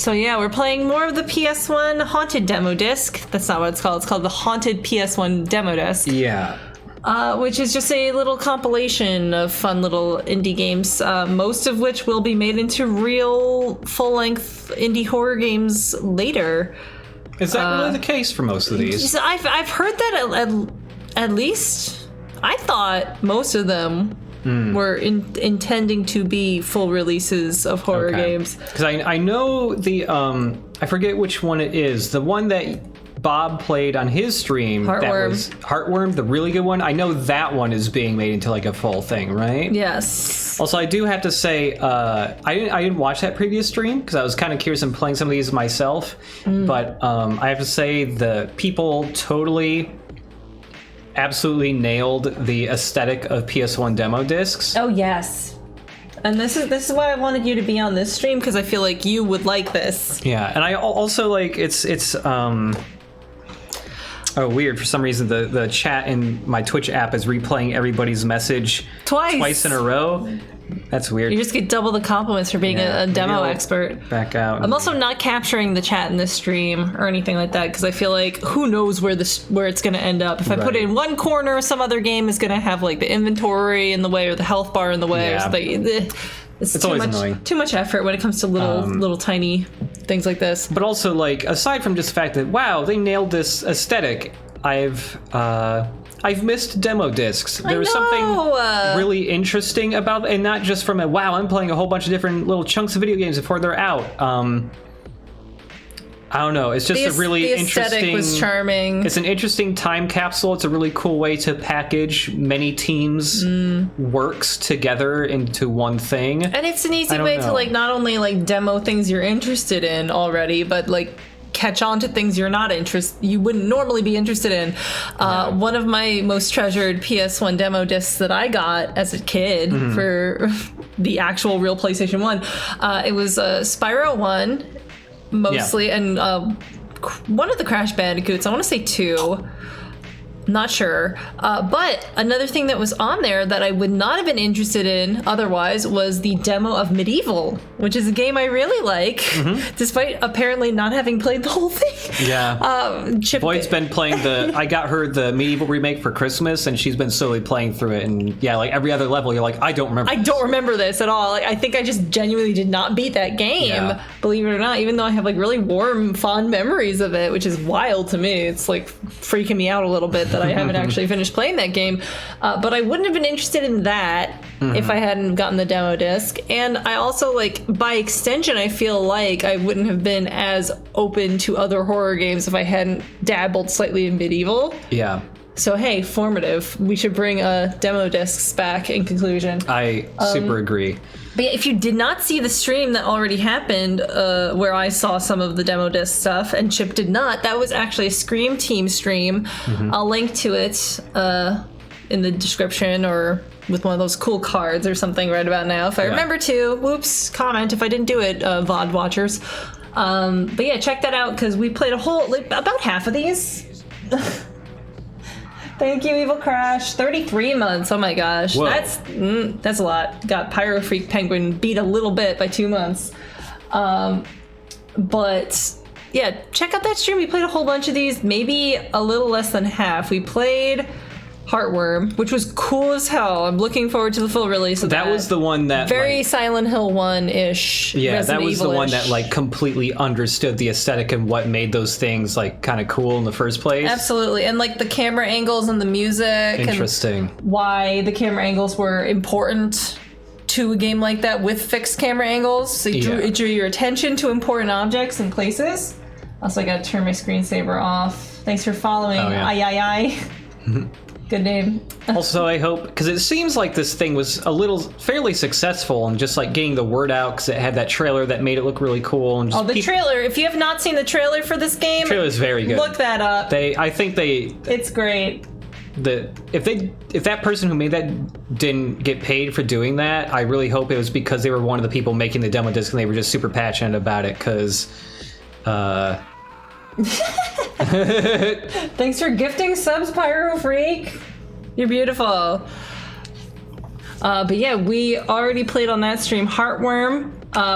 So yeah, we're playing more of the PS1 Haunted demo disc. That's not what it's called. It's called the Haunted PS1 demo disc. Yeah. Which is just a little compilation of fun little indie games, most of which will be made into real full-length indie horror games later. Is that really the case for most of these? I've heard that at least. I thought most of them were intending to be full releases of horror games. Because I know the I forget which one it is. The one that Bob played on his stream, Heartworm. that was Heartworm, the really good one. I know that one is being made into like a full thing, right? Yes. Also, I do have to say, I didn't watch that previous stream because I was kind of curious in playing some of these myself. But I have to say the people totally, absolutely nailed the aesthetic of PS1 demo discs. Oh yes. And this is why I wanted you to be on this stream, because I feel like you would like this. Yeah, and I also like it's oh, weird. For some reason, the chat in my Twitch app is replaying everybody's message twice in a row. That's weird. You just get double the compliments for being a demo expert. Back out. I'm also not capturing the chat in this stream or anything like that, because I feel like who knows where it's going to end up. If I put it in one corner, some other game is going to have like the inventory in the way or the health bar in the way. Yeah. Or something. It's always annoying. Too much effort when it comes to little tiny things like this. But also, like, aside from just the fact that, wow, they nailed this aesthetic, I've missed demo discs. There was something really interesting about, and not just from wow, I'm playing a whole bunch of different little chunks of video games before they're out. I don't know. It's just a really interesting. The aesthetic was charming. It's an interesting time capsule. It's a really cool way to package many teams' works together into one thing. And it's an easy way to like not only like demo things you're interested in already, but like catch on to things you wouldn't normally be interested in. One of my most treasured PS1 demo discs that I got as a kid for the actual real PlayStation 1, it was Spyro 1 mostly, and one of the Crash Bandicoots. I want to say 2. Not sure. But another thing that was on there that I would not have been interested in otherwise was the demo of Medieval, which is a game I really like, despite apparently not having played the whole thing. Yeah. Void's been playing I got her the Medieval remake for Christmas, and she's been slowly playing through it. And yeah, like every other level, you're like, I don't remember this at all. Like, I think I just genuinely did not beat that game, believe it or not, even though I have like really warm, fond memories of it, which is wild to me. It's like freaking me out a little bit that I haven't actually finished playing that game, but I wouldn't have been interested in that if I hadn't gotten the demo disc. And I also, like, by extension, I feel like I wouldn't have been as open to other horror games if I hadn't dabbled slightly in Medieval. Yeah. So hey, formative. We should bring demo discs back in conclusion. I super agree. But yeah, if you did not see the stream that already happened, where I saw some of the demo disc stuff and Chip did not, that was actually a Scream Team stream. I'll link to it in the description or with one of those cool cards or something right about now. If I remember to, whoops, comment if I didn't do it, VOD watchers. But yeah, check that out, because we played about half of these. Thank you, Evil Crash. 33 months. Oh my gosh. Whoa. That's a lot. Got Pyro Freak Penguin beat a little bit by 2 months. But yeah, check out that stream. We played a whole bunch of these, maybe a little less than half. We played Heartworm, which was cool as hell. I'm looking forward to the full release of that. That was the one that very Silent Hill 1-ish. Yeah, Resident that was Evil-ish. the one that like completely understood the aesthetic and what made those things like kind of cool in the first place. Absolutely. And like the camera angles and the music. Interesting. And why the camera angles were important to a game like that with fixed camera angles. So it drew your attention to important objects and places. Also, I gotta turn my screensaver off. Thanks for following. Oh, yeah. Ay. Good name. Also, I hope, because it seems like this thing was fairly successful and just like getting the word out, because it had that trailer that made it look really cool. And just trailer! If you have not seen the trailer for this game, the trailer is very good. Look that up. It's great. If that person who made that didn't get paid for doing that, I really hope it was because they were one of the people making the demo disc and they were just super passionate about it, because Thanks for gifting subs, Pyro Freak. You're beautiful. But yeah, we already played on that stream Heartworm,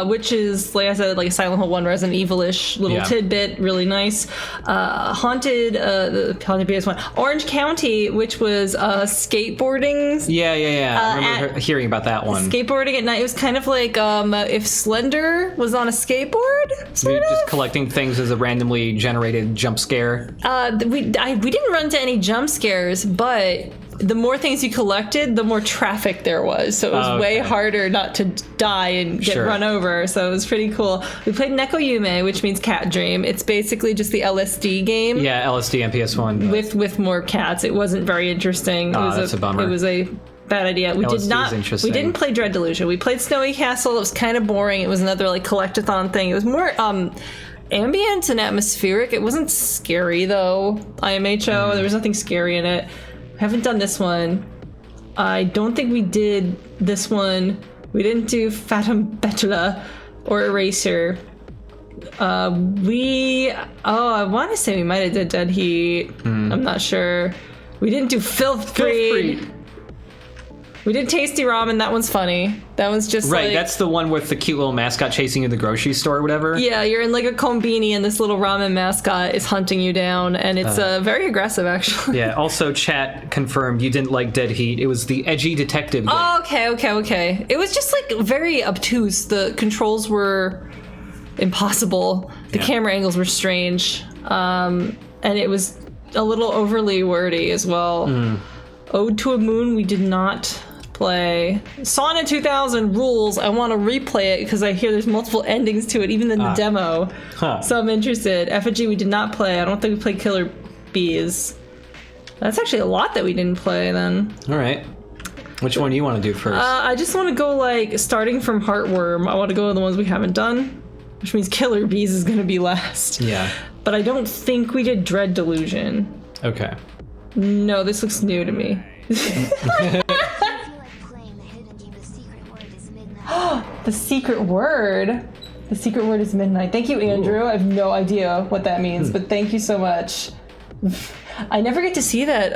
which is, like I said, like a Silent Hill 1 Resident Evil-ish little tidbit, really nice. Haunted PS1. Orange County, which was skateboarding. Yeah. I remember hearing about that one. Skateboarding at night. It was kind of like if Slender was on a skateboard, sort of. Just collecting things as a randomly generated jump scare. We didn't run into any jump scares, but the more things you collected, the more traffic there was. So it was way harder not to die and get run over. So it was pretty cool. We played Nekoyume, which means Cat Dream. It's basically just the LSD game. Yeah, LSD and PS1. With more cats. It wasn't very interesting. That's a bummer. It was a bad idea. We didn't play Dread Delusion. We played Snowy Castle. It was kind of boring. It was another like collectathon thing. It was more ambient and atmospheric. It wasn't scary though. IMHO. There was nothing scary in it. Haven't done this one. I don't think we did this one. We didn't do Fatum Betula or Eraser. I want to say we might have did Dead Heat. I'm not sure. We didn't do Filth Breed. We did Tasty Ramen. That one's funny. That one's just right. That's the one with the cute little mascot chasing you in the grocery store or whatever. Yeah, you're in like a kombini and this little ramen mascot is hunting you down, and it's very aggressive actually. Yeah. Also, chat confirmed you didn't like Dead Heat. It was the edgy detective game. Oh, okay. It was just like very obtuse. The controls were impossible. The camera angles were strange, and it was a little overly wordy as well. Ode to a Moon, we did not play. Sauna 2000 rules. I want to replay it because I hear there's multiple endings to it, even in the demo. So I'm interested. Effigy, we did not play. I don't think we played Killer Bees. That's actually a lot that we didn't play then. All right. Which one do you want to do first? I just want to go like starting from Heartworm. I want to go to the ones we haven't done, which means Killer Bees is going to be last. Yeah. But I don't think we did Dread Delusion. Okay. No, this looks new to me. The secret word. The secret word is midnight. Thank you, Andrew. I have no idea what that means, but thank you so much. I never get to see that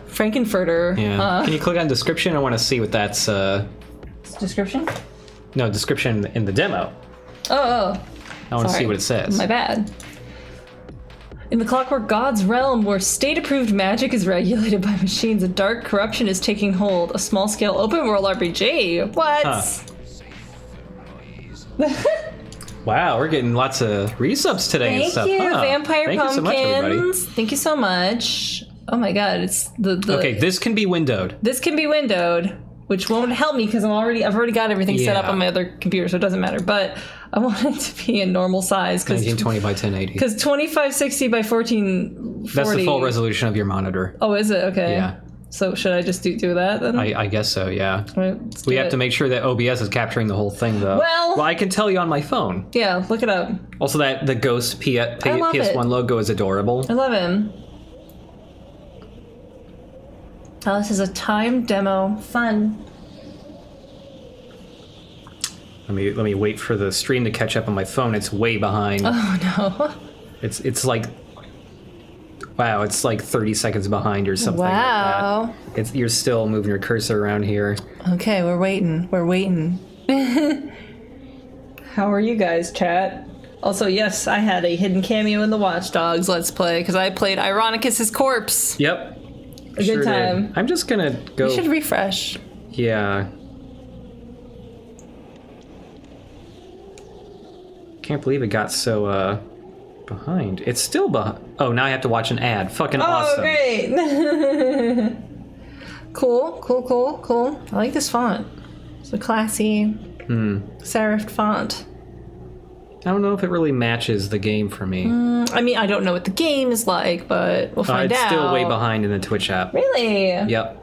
Frankenfurter. Yeah. Can you click on description? I want to see what that's. Description? No, description in the demo. Oh. I want to see what it says. My bad. In the Clockwork God's realm, where state-approved magic is regulated by machines, a dark corruption is taking hold. A small-scale open-world RPG. What? Wow, we're getting lots of resubs today and stuff. Thank you, Vampire Thank Pumpkins. You so much, everybody. Thank you so much. Oh my god, it's the Okay, this can be windowed. This can be windowed, which won't help me because I've already got everything set up on my other computer, so it doesn't matter. But I want it to be a normal size. 1920 by 1080. Because 2560 by 1440. That's the full resolution of your monitor. Oh, is it? Okay. Yeah. So should I just do that then? I guess so, yeah. Right, we have to make sure that OBS is capturing the whole thing, though. Well, I can tell you on my phone. Yeah, look it up. Also, that the Ghost PS1 logo is adorable. I love him. Oh, this is a timed demo. Fun. Let me wait for the stream to catch up on my phone. It's way behind. Oh no. It's like, wow, it's like 30 seconds behind or something like that. You're still moving your cursor around here. Okay, we're waiting. How are you guys, chat? Also, yes, I had a hidden cameo in the Watch Dogs Let's Play because I played Ironicus's corpse. Yep. A good time. I'm just gonna go. You should refresh. Yeah. Can't believe it got so behind. It's still behind. Oh, now I have to watch an ad. Fucking awesome. Oh, great. Cool. I like this font. It's a classy serifed font. I don't know if it really matches the game for me. I mean, I don't know what the game is like, but we'll find out. It's still way behind in the Twitch app. Really? Yep.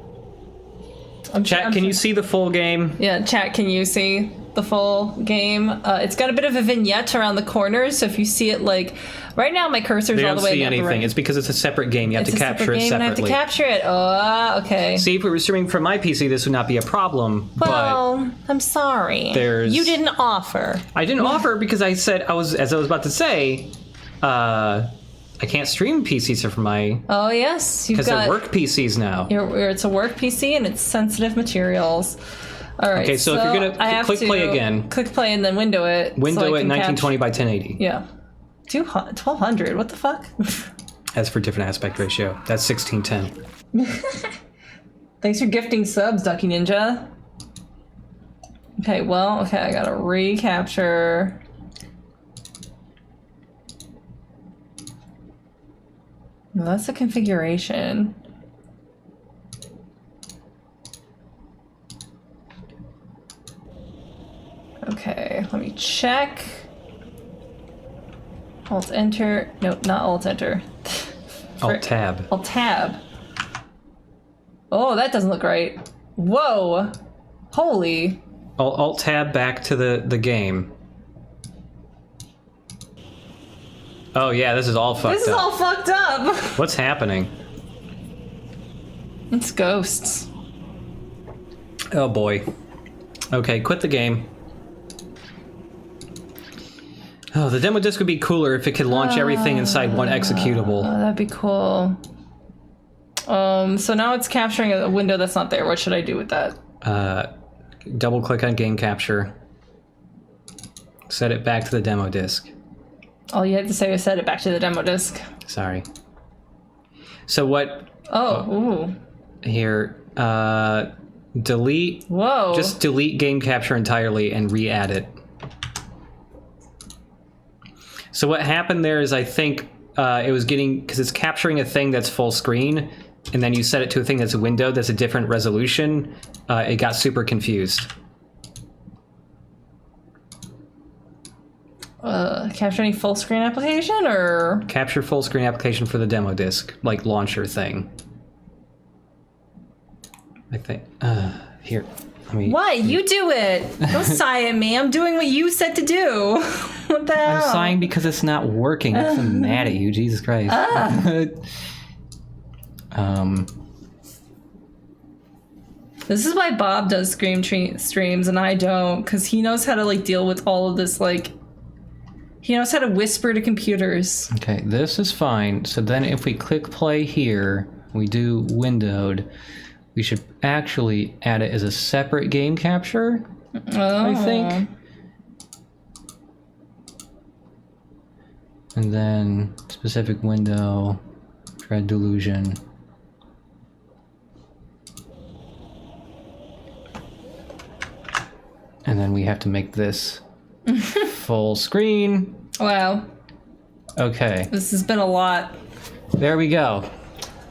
Chat, can you see the full game? Yeah, chat, can you see the full game? It's got a bit of a vignette around the corners, so if you see it, like, right now my cursor's all the way They don't see anything. It's because it's a separate game. You have to capture it separately. I have to capture it. Oh, okay. See, if we were streaming from my PC, this would not be a problem. Well, I'm sorry. You didn't offer. I didn't offer because I said as I was about to say, I I can't stream PCs from my... Oh, yes. Because they're work PCs now. It's a work PC and it's sensitive materials. All right. Okay, so if you're going to click play again. Click play and then window it. Window it 1920 by 1080. Yeah. 1200. What the fuck? That's for different aspect ratio. That's 1610. Thanks for gifting subs, Ducky Ninja. Okay, I gotta recapture. No, that's the configuration. Okay, let me check. Alt enter. Nope, not alt enter. Alt tab. Alt tab. Oh, that doesn't look right. Whoa. Holy. Alt tab back to the game. Oh yeah, this is all fucked up. This is all fucked up. What's happening? It's ghosts. Oh boy. Okay, quit the game. Oh, the demo disc would be cooler if it could launch everything inside one executable. Oh, that'd be cool. So now it's capturing a window that's not there. What should I do with that? Double click on game capture. Set it back to the demo disc. All you have to say is set it back to the demo disc. Sorry. So what... ooh. Here, delete... Whoa. Just delete game capture entirely and re-add it. So what happened there is I think it was getting... Because it's capturing a thing that's full screen, and then you set it to a thing that's a window that's a different resolution. It got super confused. Capture any full screen application, or? Capture full screen application for the demo disc, like launcher thing. I think, here, let me... What? You do it! Don't sigh at me, I'm doing what you said to do! What the hell? I'm sighing because it's not working. I'm mad at you, Jesus Christ. This is why Bob does streams and I don't, because he knows how to, like, deal with all of this, like... He knows how to whisper to computers. Okay, this is fine. So then if we click play here, we do windowed, we should actually add it as a separate game capture, I think. And then specific window, try Delusion. And then we have to make this full screen. Wow. Okay. This has been a lot. There we go.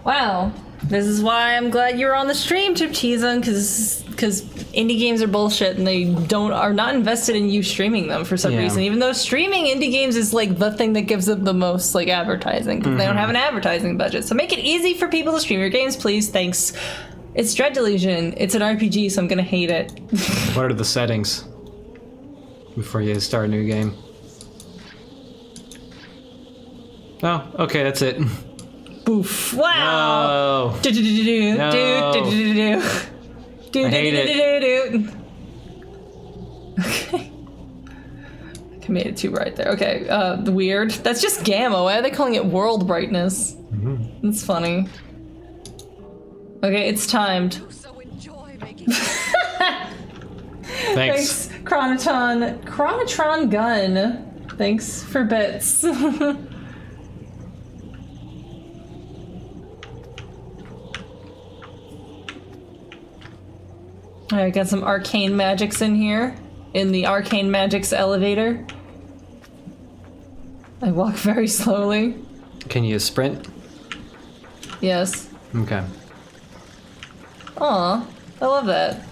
Wow. This is why I'm glad you're on the stream, Chip Cheesun, because indie games are bullshit and they are not invested in you streaming them for some reason. Even though streaming indie games is like the thing that gives them the most like advertising, because they don't have an advertising budget. So make it easy for people to stream your games, please. Thanks. It's Dread Delusion. It's an RPG, so I'm gonna hate it. What are the settings before you start a new game? Oh, okay, that's it. Boof. Wow. No. No. I hate it. Okay. I made it too bright there. Okay, weird. That's just gamma. Why are they calling it world brightness? That's funny. Okay, it's timed. Thanks. Chronotron. Chronotron gun. Thanks for bits. Alright, got some arcane magics in here. In the arcane magics elevator. I walk very slowly. Can you sprint? Yes. Okay. Aw, I love that.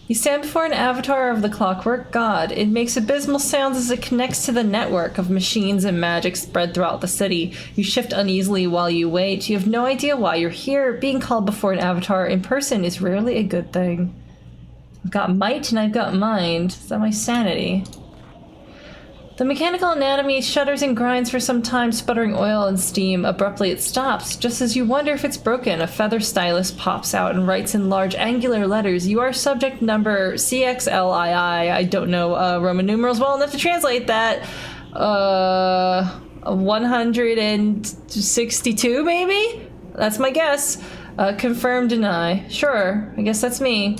You stand before an avatar of the clockwork god. It makes abysmal sounds as it connects to the network of machines and magic spread throughout the city. You shift uneasily while you wait. You have no idea why you're here. Being called before an avatar in person is rarely a good thing. I've got might and I've got mind. Is that my sanity? The mechanical anatomy shudders and grinds for some time, sputtering oil and steam. Abruptly it stops. Just as you wonder if it's broken, a feather stylus pops out and writes in large angular letters, "You are subject number CXLII." I don't know Roman numerals well enough to translate that. 162, maybe? That's my guess. Confirm, deny. Sure, I guess that's me.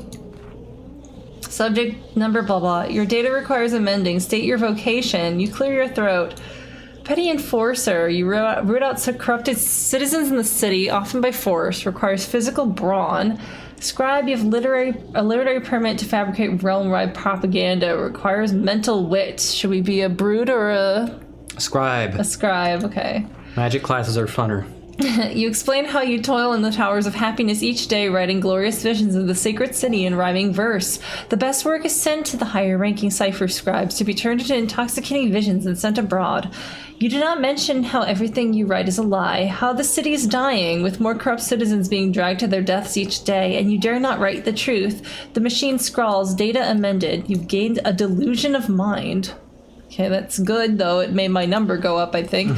Subject number blah blah. Your data requires amending. State your vocation. You clear your throat. Petty enforcer. You root out corrupted citizens in the city, often by force. Requires physical brawn. Scribe. You have a literary permit to fabricate realm-wide propaganda. Requires mental wit. Should we be a brute or a scribe? A scribe. Okay. Magic classes are funner. You explain how you toil in the towers of happiness each day, writing glorious visions of the sacred city in rhyming verse. The best work is sent to the higher-ranking cipher scribes to be turned into intoxicating visions and sent abroad. You do not mention how everything you write is a lie, how the city is dying, with more corrupt citizens being dragged to their deaths each day, and you dare not write the truth. The machine scrawls, data amended. You've gained a delusion of mind. Okay, that's good, though. It made my number go up, I think.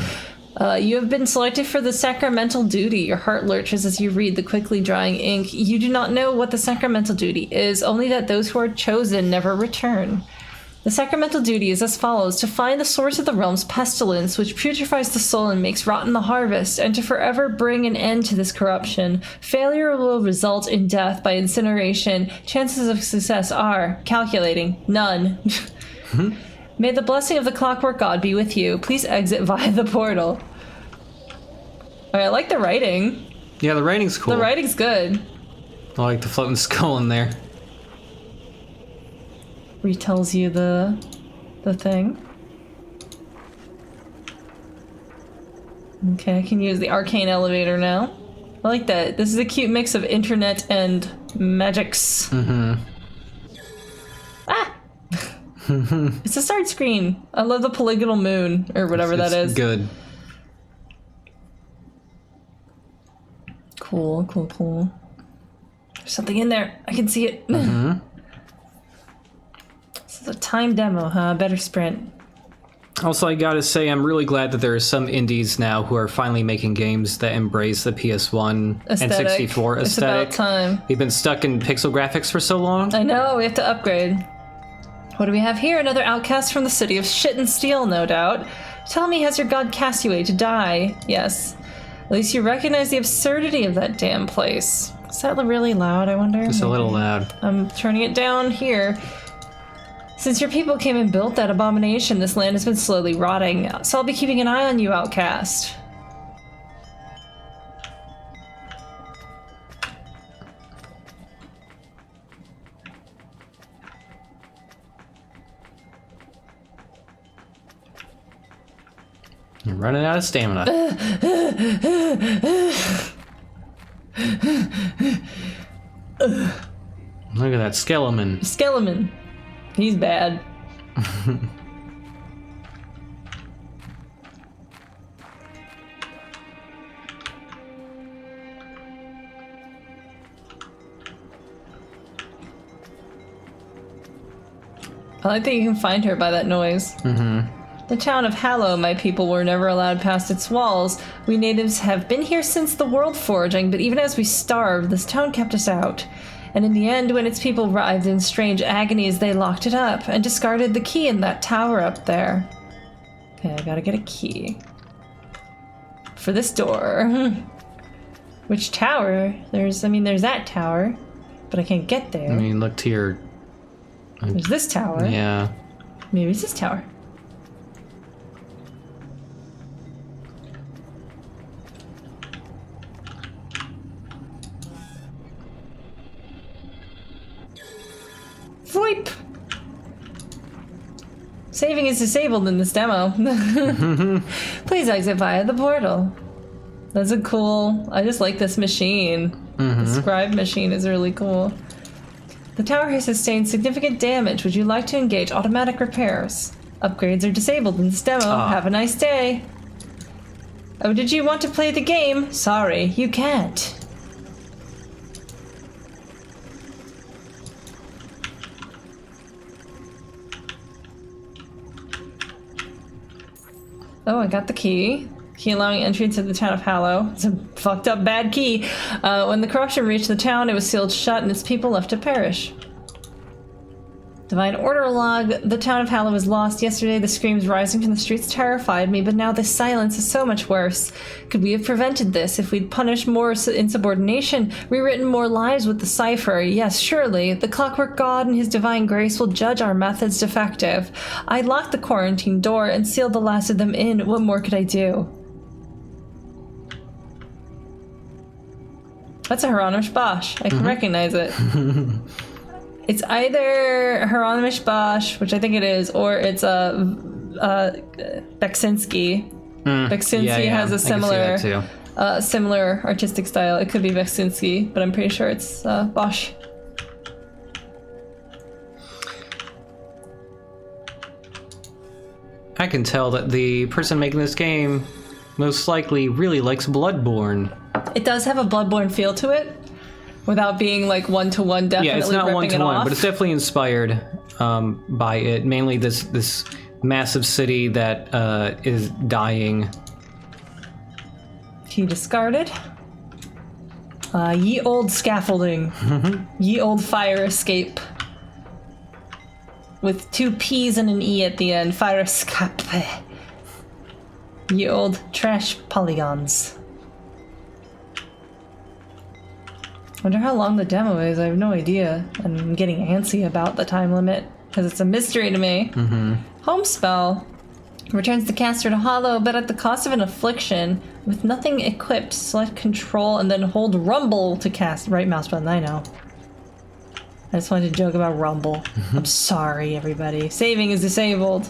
You have been selected for the sacramental duty. Your heart lurches as you read the quickly drying ink. You do not know what the sacramental duty is, only that those who are chosen never return. The sacramental duty is as follows: to find the source of the realm's pestilence, which putrefies the soul and makes rotten the harvest, and to forever bring an end to this corruption. Failure will result in death by incineration. Chances of success are, calculating, none. May the blessing of the Clockwork God be with you. Please exit via the portal. I like the writing. Yeah, the writing's cool. The writing's good. I like the floating skull in there. Retells you the thing. Okay, I can use the arcane elevator now. I like that. This is a cute mix of internet and magics. Ah! It's a start screen. I love the polygonal moon, or whatever that is. Good. Cool, cool, cool. There's something in there. I can see it. This is a time demo, huh? Better sprint. Also, I gotta say, I'm really glad that there are some indies now who are finally making games that embrace the PS1 and 64 aesthetic. It's about time. We've been stuck in pixel graphics for so long. I know, we have to upgrade. What do we have here? Another outcast from the city of shit and steel, no doubt. Tell me, has your god cast you away to die? Yes. At least you recognize the absurdity of that damn place. Is that really loud, I wonder? It's a little loud. I'm turning it down here. Since your people came and built that abomination, this land has been slowly rotting, so I'll be keeping an eye on you, outcast. You're running out of stamina. Look at that skeleton. Skeleton. He's bad. I like that you can find her by that noise. The town of Hallow, my people were never allowed past its walls. We natives have been here since the world forging, but even as we starved, this town kept us out. And in the end, when its people writhed in strange agonies, they locked it up and discarded the key in that tower up there. Okay, I gotta get a key. For this door. Which tower? There's that tower, but I can't get there. I mean, look to your... There's this tower. Yeah. Maybe it's this tower. VoIP! Saving is disabled in this demo. Please exit via the portal. That's a cool... I just like this machine. The scribe machine is really cool. The tower has sustained significant damage. Would you like to engage automatic repairs? Upgrades are disabled in this demo. Have a nice day. Oh, did you want to play the game? Sorry, you can't. Oh, I got the key. Key allowing entry into the town of Hallow. It's a fucked up bad key. When the corruption reached the town, it was sealed shut and its people left to perish. Divine Order log. The town of Hallow was lost. Yesterday, the screams rising from the streets terrified me, but now this silence is so much worse. Could we have prevented this if we'd punished more insubordination, rewritten more lives with the cipher? Yes, surely. The Clockwork God and his divine grace will judge our methods defective. I locked the quarantine door and sealed the last of them in. What more could I do? That's a Hieronymus Bosch. I can recognize it. It's either Hieronymus Bosch, which I think it is, or it's Beksinski. Beksinski has a similar artistic style. It could be Beksinski, but I'm pretty sure it's Bosch. I can tell that the person making this game most likely really likes Bloodborne. It does have a Bloodborne feel to it. Without being like one-to-one, definitely. Yeah, it's not one-to-one, but it's definitely inspired by it. Mainly this massive city that is dying. He discarded. Ye old scaffolding. Ye old fire escape. With 2 P's and an E at the end. Fire escape. Ye old trash polygons. Wonder how long the demo is. I have no idea. I'm getting antsy about the time limit because it's a mystery to me. Home spell returns the caster to Hollow, but at the cost of an affliction. With nothing equipped, select Control and then hold Rumble to cast. Right mouse button, I know. I just wanted to joke about Rumble. I'm sorry, everybody. Saving is disabled.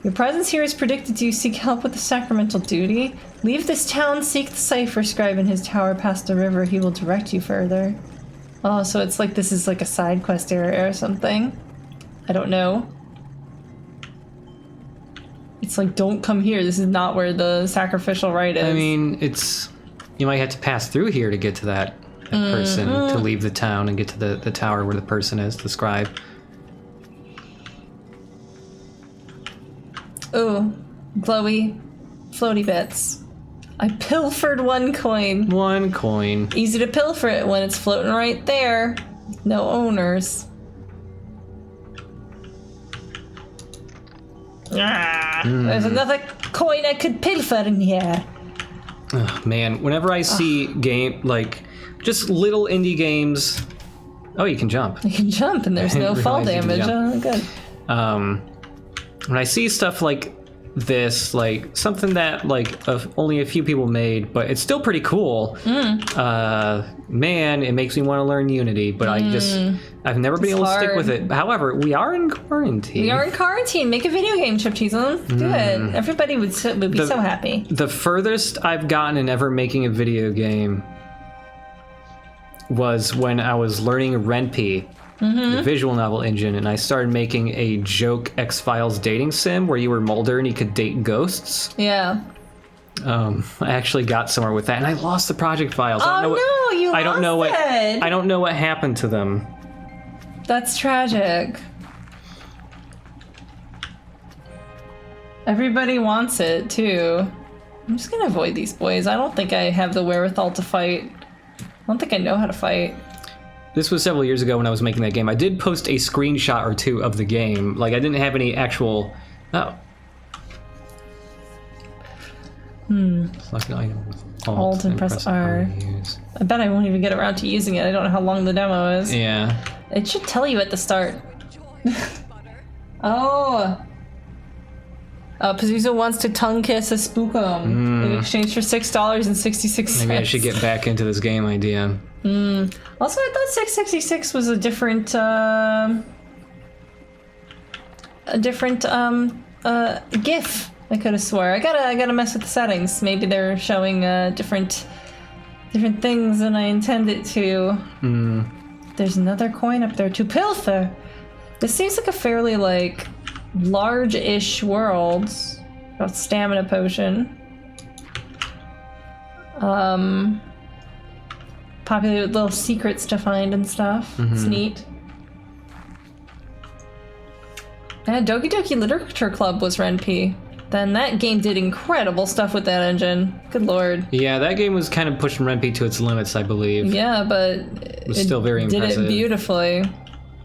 Your presence here is predicted to seek help with the sacramental duty. Leave this town, seek the cipher scribe in his tower past the river. He will direct you further. Oh, so it's like this is like a side quest area or something. I don't know. It's like, don't come here. This is not where the sacrificial rite is. I mean, it's... You might have to pass through here to get to that person, to leave the town and get to the tower where the person is, the scribe. Ooh, glowy, floaty bits. I pilfered 1 coin. 1 coin. Easy to pilfer it when it's floating right there. No owners. There's another coin I could pilfer in here. Oh, man, whenever I see just little indie games... Oh, you can jump. You can jump and there's no fall damage. Oh, good. When I see stuff like this, like something that only a few people made, but it's still pretty cool. Man, it makes me want to learn Unity, but I've never been able to stick with it. However, we are in quarantine. We are in quarantine. Make a video game, Chip Cheeseum. Do it. Everybody would be so happy. The furthest I've gotten in ever making a video game was when I was learning Ren'Py. The visual novel engine, and I started making a joke X-Files dating sim where you were Mulder and you could date ghosts. Yeah. I actually got somewhere with that, and I lost the project files. I don't know it. I don't know what happened to them. That's tragic. Everybody wants it too. I'm just gonna avoid these boys. I don't think I have the wherewithal to fight. I don't think I know how to fight. This was several years ago when I was making that game. I did post a screenshot or 2 of the game. Like, I didn't have any actual... Oh. Select an item with Alt and press R. I bet I won't even get around to using it. I don't know how long the demo is. Yeah. It should tell you at the start. Oh. Pazuzu wants to tongue kiss a spookum in exchange for $6.66. Maybe I should get back into this game idea. Also, I thought 666 was a different GIF. I could have swore. I gotta mess with the settings. Maybe they're showing different things than I intended to. There's another coin up there to pilfer. This seems like a fairly large-ish world. Got stamina potion. Popular with little secrets to find and stuff. It's neat. Yeah, Doki Doki Literature Club was Ren'Py. Then that game did incredible stuff with that engine. Good lord. Yeah, that game was kind of pushing Ren'Py to its limits, I believe. Yeah, but it was still very impressive. Did it beautifully.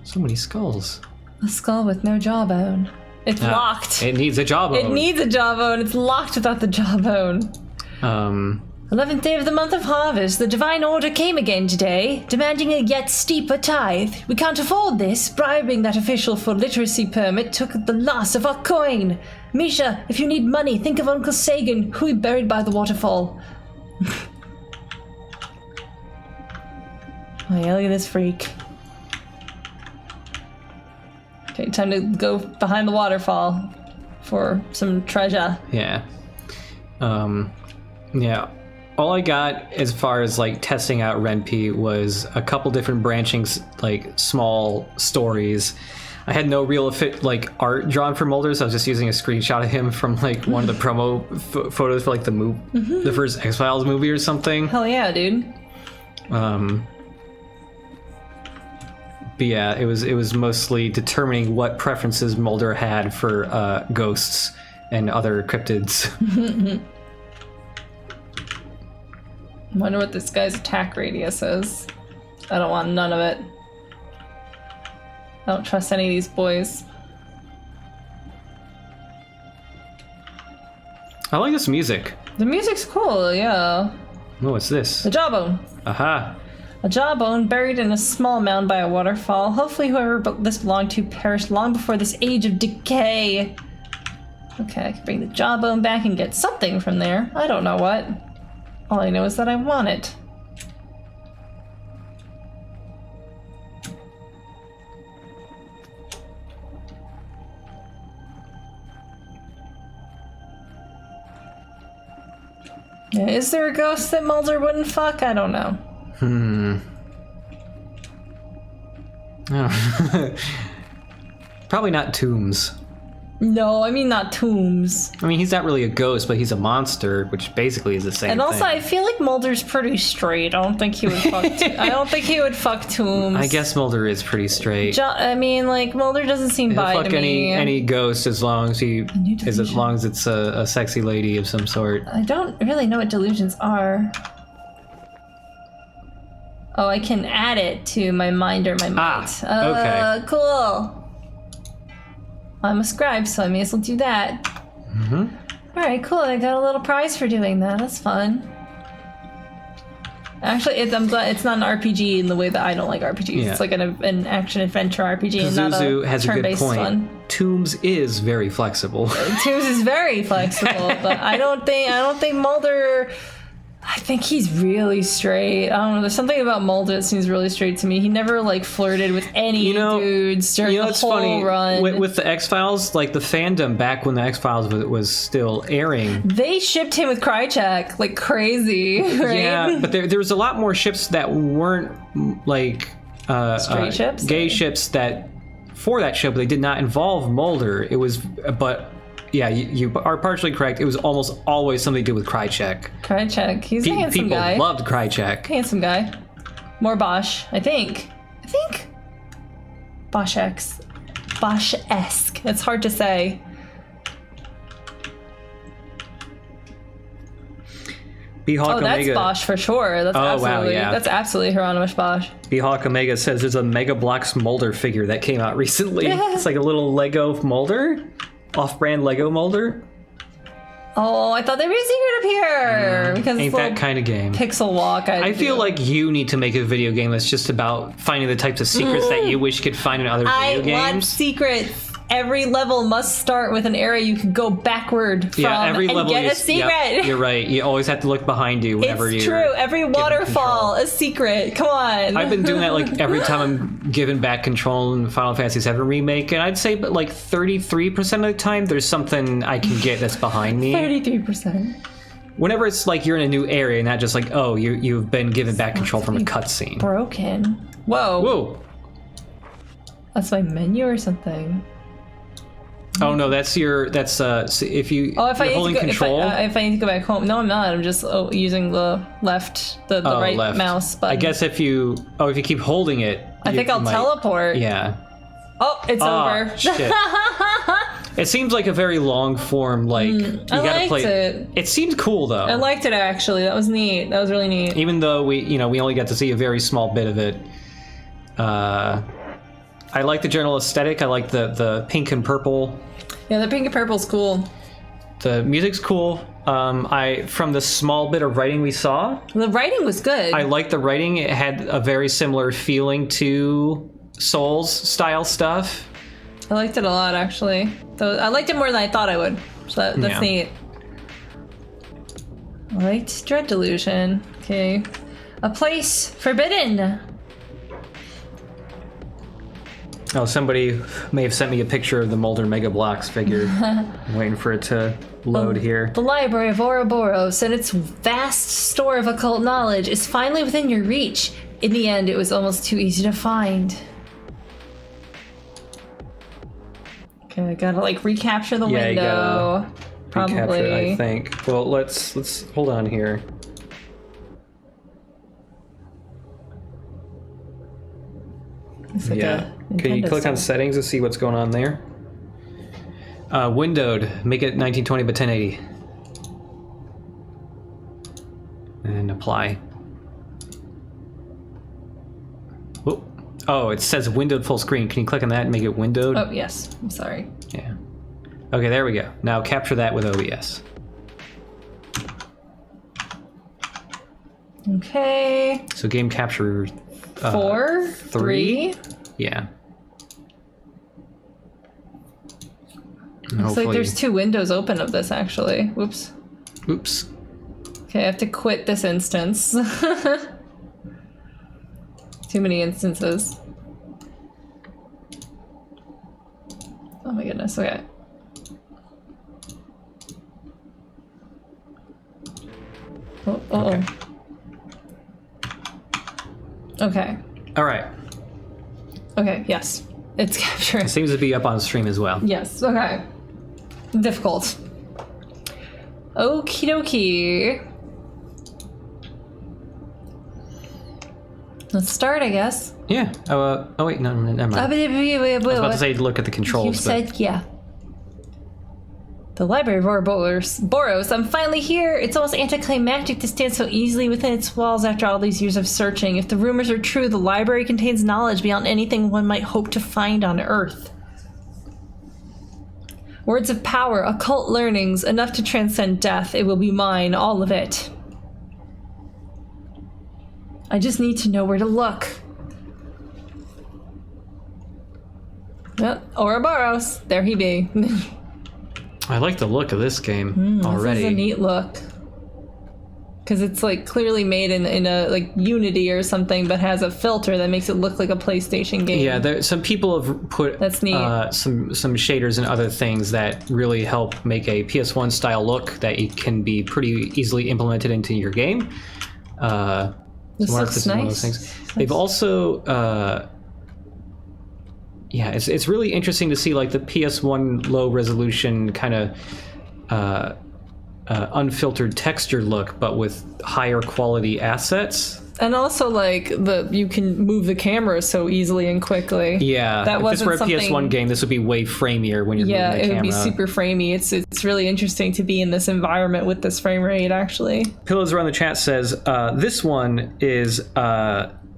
So many skulls. A skull with no jawbone. It's locked. It needs a jawbone. It needs a jawbone. It's locked without the jawbone. 11th day of the month of harvest, the divine order came again today, demanding a yet steeper tithe. We can't afford this. Bribing that official for literacy permit took the last of our coin. Misha, if you need money, think of Uncle Sagan, who we buried by the waterfall. Oh yeah, look at this freak. Okay, time to go behind the waterfall for some treasure. Yeah. Yeah. All I got as far as like testing out Renpy was a couple different branching like small stories. I had no real art drawn for Mulder, so I was just using a screenshot of him from like one of the promo photos for like the first X-Files movie or something. Hell yeah, dude. But yeah, it was mostly determining what preferences Mulder had for ghosts and other cryptids. Wonder what this guy's attack radius is. I don't want none of it. I don't trust any of these boys. I like this music. The music's cool, yeah. Oh, what's this? The jawbone. Aha. A jawbone buried in a small mound by a waterfall. Hopefully whoever this belonged to perished long before this age of decay. Okay, I can bring the jawbone back and get something from there. I don't know what. All I know is that I want it. Yeah, is there a ghost that Mulder wouldn't fuck? I don't know. Oh. Probably not Tombs. No, I mean not Tombs. I mean, he's not really a ghost, but he's a monster, which basically is the same thing. And also, I feel like Mulder's pretty straight. I don't think he would fuck. I don't think he would fuck Tombs. I guess Mulder is pretty straight. I mean, like Mulder doesn't seem bi He'll to fuck me. any ghost as long as it's a sexy lady of some sort. I don't really know what delusions are. Oh, I can add it to my mind or my might. Okay. Cool. I'm a scribe, so I may as well do that. Alright, cool. I got a little prize for doing that. That's fun. Actually, I'm glad it's not an RPG in the way that I don't like RPGs. Yeah. It's like an action-adventure RPG and not a has a good point. One. Tombs is very flexible. Tombs is very flexible, but I don't think Mulder... I think he's really straight. I don't know. There's something about Mulder that seems really straight to me. He never like flirted with any dudes during the whole funny. run. With the X-Files, like the fandom back when the X-Files was still airing, they shipped him with Krychek like crazy. Right? Yeah, but there was a lot more ships that weren't like straight ships, gay ships that for that show, but they did not involve Mulder. It was, but. Yeah, you are partially correct. It was almost always something to do with Krychek. Krychek, he's a handsome guy. People loved Krychek. Handsome guy. More Bosch, I think. Bosch-esque. It's hard to say. B-Hawk that's Omega. Bosch for sure. That's absolutely, wow, yeah. That's absolutely Hieronymus Bosch. B-Hawk Omega says there's a Mega Bloks Mulder figure that came out recently. It's like a little Lego Mulder. Off-brand Lego Mulder? Oh, I thought they were secret up here because ain't that kind of game. Pixel walk. I feel like you need to make a video game that's just about finding the types of secrets that you wish you could find in other video games. I want secrets. Every level must start with an area you can go backward from every and level get a secret. Yep, you're right. You always have to look behind you whenever you're. It's true. Every waterfall, a secret. Come on. I've been doing that like every time I'm giving back control in Final Fantasy VII Remake, and I'd say but like 33% of the time there's something I can get that's behind me. 33%. Whenever it's like you're in a new area, not just like, oh, you've been given back control from a cutscene. Broken. Whoa. Whoa. That's my menu or something. Oh no, that's if you if you're holding control. If I need to go back home, no, I'm not. I'm just using the left, the right left. Mouse button. I guess if you keep holding it, I think I'll teleport. Yeah. Oh, it's over. Shit. It seems like a very long form. Like you gotta play. It. It seemed cool though. I liked it actually. That was neat. That was really neat. Even though we only got to see a very small bit of it. I like the general aesthetic. I like the pink and purple. Yeah, the pink and purple's cool. The music's cool. From the small bit of writing we saw, the writing was good. I liked the writing. It had a very similar feeling to Souls style stuff. I liked it a lot, actually. Though I liked it more than I thought I would. So that's neat. I liked Dread Delusion. Okay. A place forbidden. Oh, somebody may have sent me a picture of the Molder Mega Bloks figure. I'm waiting for it to load here. The library of Ouroboros and its vast store of occult knowledge is finally within your reach. In the end, it was almost too easy to find. Okay, I gotta like recapture the window. Probably. Recapture it, I think. Well, let's hold on here. Like Can you click on settings to see what's going on there? Windowed. Make it 1920 by 1080. And apply. Oh, it says windowed full screen. Can you click on that and make it windowed? Oh, yes. I'm sorry. Yeah. Okay, there we go. Now capture that with OBS. Okay. So game capture 4, 3. Yeah. Looks like there's 2 windows open of this, actually. Whoops. Oops. Okay, I have to quit this instance. Too many instances. Oh my goodness, okay. Okay. All right. Okay, yes. It's capturing. It seems to be up on stream as well. Yes, okay. Difficult. Okie dokie. Let's start, I guess. Yeah. Oh wait, no, never mind. I was about to say look at the controls. You said yeah. The library of Ouroboros. I'm finally here. It's almost anticlimactic to stand so easily within its walls after all these years of searching. If the rumors are true, the library contains knowledge beyond anything one might hope to find on Earth. Words of power, occult learnings, enough to transcend death. It will be mine, all of it. I just need to know where to look. Yep, Ouroboros. There he be. I like the look of this game already. This is a neat look. Because it's like clearly made in a like Unity or something, but has a filter that makes it look like a PlayStation game. Yeah, some people have put That's neat. some shaders and other things that really help make a PS1 style look that it can be pretty easily implemented into your game. This looks nice. One of those things. They've also it's really interesting to see like the PS1 low resolution kind of unfiltered texture look, but with higher quality assets. And also, like, you can move the camera so easily and quickly. Yeah, that if this were a PS1 game, this would be way framier when you're moving the camera. Yeah, it would be super framey. It's really interesting to be in this environment with this frame rate, actually. Pillows around the chat says, this one is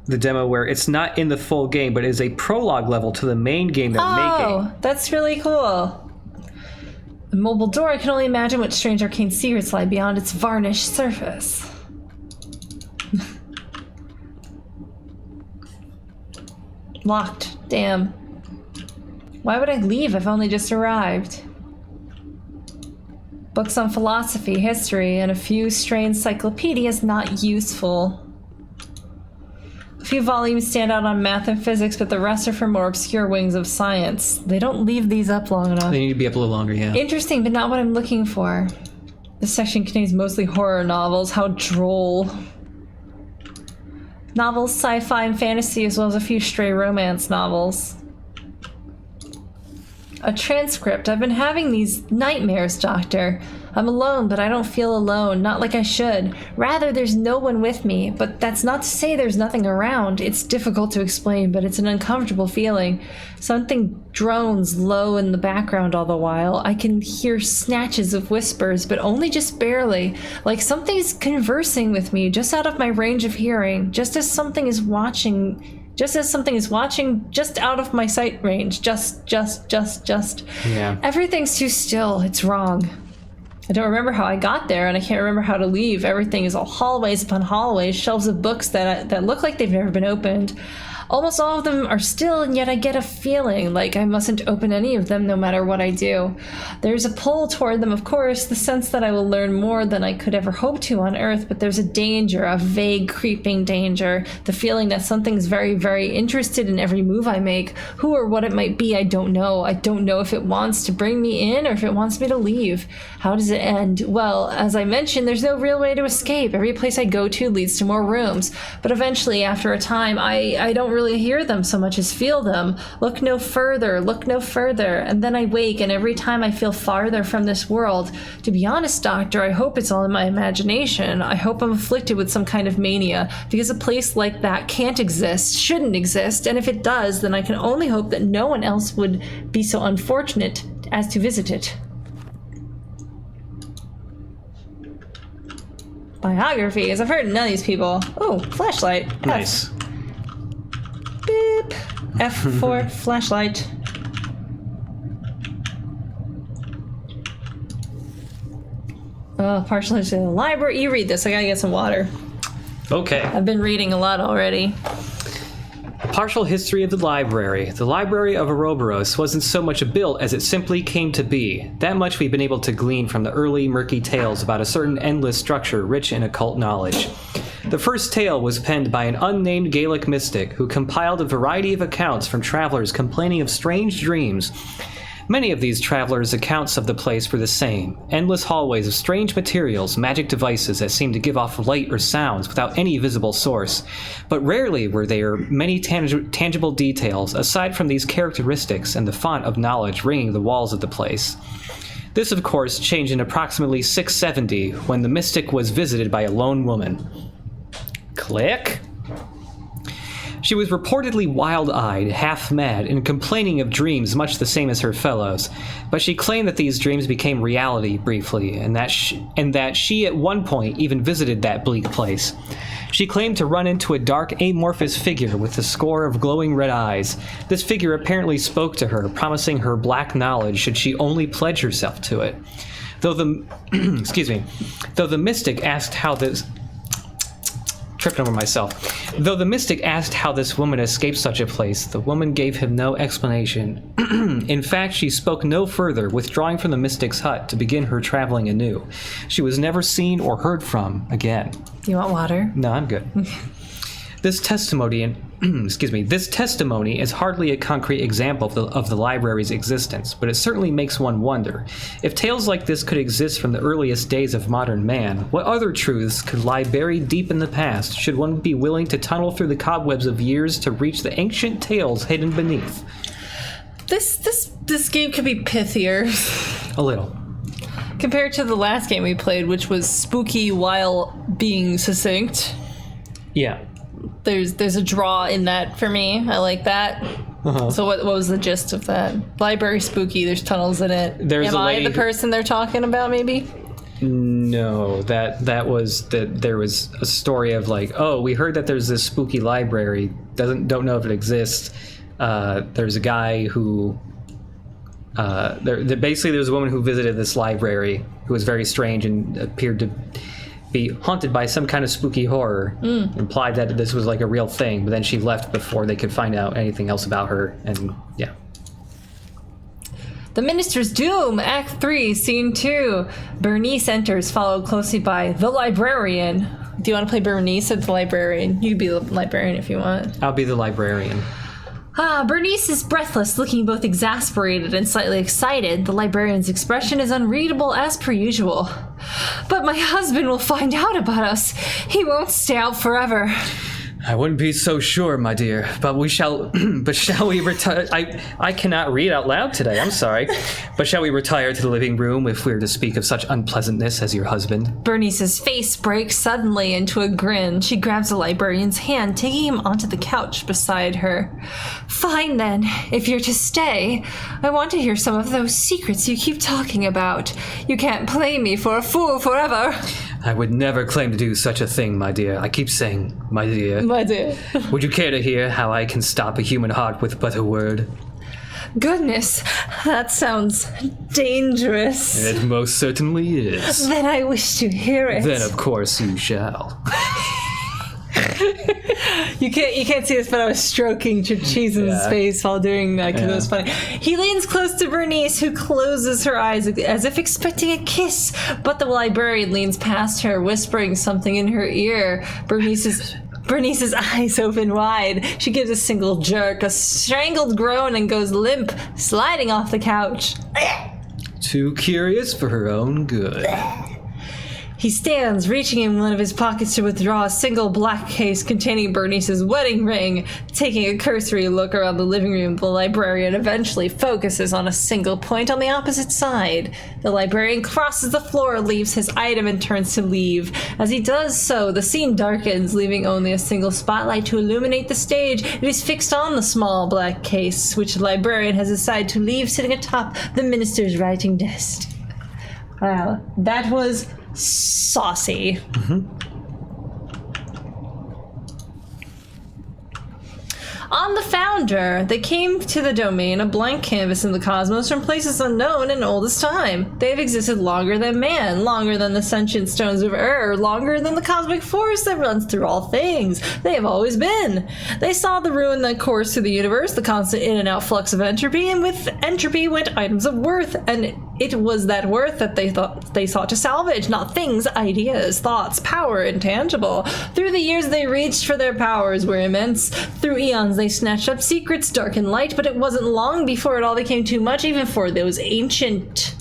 the demo where it's not in the full game, but is a prologue level to the main game they're making. Oh, that's really cool. A mobile door, I can only imagine what strange arcane secrets lie beyond its varnished surface. Locked. Damn. Why would I leave? I've only just arrived. Books on philosophy, history, and a few stray encyclopedias not useful. A few volumes stand out on math and physics, but the rest are for more obscure wings of science. They don't leave these up long enough. They need to be up a little longer, yeah. Interesting, but not what I'm looking for. This section contains mostly horror novels. How droll. Novels, sci-fi, and fantasy, as well as a few stray romance novels. A transcript. I've been having these nightmares, Doctor. I'm alone, but I don't feel alone, not like I should. Rather, there's no one with me, but that's not to say there's nothing around. It's difficult to explain, but it's an uncomfortable feeling. Something drones low in the background all the while. I can hear snatches of whispers, but only just barely. Like something's conversing with me, just out of my range of hearing, just as something is watching Just as something is watching just out of my sight range. Just. Yeah. Everything's too still. It's wrong. I don't remember how I got there, and I can't remember how to leave. Everything is all hallways upon hallways, shelves of books that look like they've never been opened. Almost all of them are still, and yet I get a feeling like I mustn't open any of them no matter what I do. There's a pull toward them, of course, the sense that I will learn more than I could ever hope to on Earth, but there's a danger, a vague, creeping danger, the feeling that something's very, very interested in every move I make. Who or what it might be, I don't know. I don't know if it wants to bring me in or if it wants me to leave. How does it end? Well, as I mentioned, there's no real way to escape. Every place I go to leads to more rooms, but eventually, after a time, I don't really hear them so much as feel them. Look no further, and then I wake, and every time I feel farther from this world. To be honest, Doctor, I hope it's all in my imagination. I hope I'm afflicted with some kind of mania, because a place like that can't exist, shouldn't exist, and if it does, then I can only hope that no one else would be so unfortunate as to visit it. Biographies. I've heard of none of these people. Oh, flashlight. Nice. Beep. F for flashlight. Oh, partial history of the library. You read this. I gotta get some water. Okay. I've been reading a lot already. Partial history of the library. The library of Ouroboros wasn't so much a built as it simply came to be. That much we've been able to glean from the early murky tales about a certain endless structure rich in occult knowledge. The first tale was penned by an unnamed Gaelic mystic who compiled a variety of accounts from travelers complaining of strange dreams. Many of these travelers' accounts of the place were the same. Endless hallways of strange materials, magic devices that seemed to give off light or sounds without any visible source. But rarely were there many tangible details aside from these characteristics and the font of knowledge ringing the walls of the place. This, of course, changed in approximately 670 when the mystic was visited by a lone woman. Click. She was reportedly wild-eyed, half-mad, and complaining of dreams much the same as her fellows, but she claimed that these dreams became reality briefly, and that she at one point even visited that bleak place. She claimed to run into a dark, amorphous figure with a score of glowing red eyes. This figure apparently spoke to her, promising her black knowledge should she only pledge herself to it. Though the mystic asked how this... Tripping over myself. Though the mystic asked how this woman escaped such a place, the woman gave him no explanation. In fact, she spoke no further, withdrawing from the mystic's hut to begin her traveling anew. She was never seen or heard from again. You want water? No, I'm good. This testimony is hardly a concrete example of the library's existence, but it certainly makes one wonder. If tales like this could exist from the earliest days of modern man, what other truths could lie buried deep in the past, should one be willing to tunnel through the cobwebs of years to reach the ancient tales hidden beneath? This game could be pithier. A little. Compared to the last game we played, which was spooky while being succinct. Yeah. There's a draw in that for me. I like that. Uh-huh. So what was the gist of that? Library spooky, there's tunnels in it. Am I the person they're talking about, maybe? No, that was that there was a story of like, oh, we heard that there's this spooky library. Don't know if it exists. There's a guy who basically there's a woman who visited this library who was very strange and appeared to be haunted by some kind of spooky horror. Implied that this was like a real thing, but then she left before they could find out anything else about her, and yeah. The Minister's Doom, Act 3, Scene 2. Bernice enters, followed closely by the Librarian. Do you want to play Bernice or the Librarian? You can be the Librarian if you want. I'll be the Librarian. Bernice is breathless, looking both exasperated and slightly excited. The librarian's expression is unreadable as per usual. But my husband will find out about us. He won't stay out forever. I wouldn't be so sure, my dear, but shall we retire? I cannot read out loud today, I'm sorry. But shall we retire to the living room if we're to speak of such unpleasantness as your husband? Bernice's face breaks suddenly into a grin. She grabs the librarian's hand, taking him onto the couch beside her. Fine then, if you're to stay. I want to hear some of those secrets you keep talking about. You can't play me for a fool forever. I would never claim to do such a thing, my dear. I keep saying, my dear. My dear. Would you care to hear how I can stop a human heart with but a word? Goodness, that sounds dangerous. It most certainly is. Then I wish to hear it. Then, of course, you shall. You can't see this, but I was stroking Chachizin's face while doing that because it was funny. He leans close to Bernice, who closes her eyes as if expecting a kiss, but the librarian leans past her, whispering something in her ear. Bernice's eyes open wide. She gives a single jerk, a strangled groan, and goes limp, sliding off the couch. Too curious for her own good. He stands, reaching in one of his pockets to withdraw a single black case containing Bernice's wedding ring. Taking a cursory look around the living room, the librarian eventually focuses on a single point on the opposite side. The librarian crosses the floor, leaves his item, and turns to leave. As he does so, the scene darkens, leaving only a single spotlight to illuminate the stage. It is fixed on the small black case, which the librarian has decided to leave sitting atop the minister's writing desk. Wow, that was saucy. On the Founder, they came to the domain, a blank canvas in the cosmos from places unknown and old as time. They have existed longer than man, longer than the sentient stones of Ur, longer than the cosmic force that runs through all things. They have always been. They saw the ruin that coursed through the universe, the constant in and out flux of entropy, and with entropy went items of worth, and it was that worth that they sought to salvage, not things, ideas, thoughts, power, intangible. Through the years they reached, for their powers were immense. Through eons they snatched up secrets, dark and light, but it wasn't long before it all became too much, even for those ancient.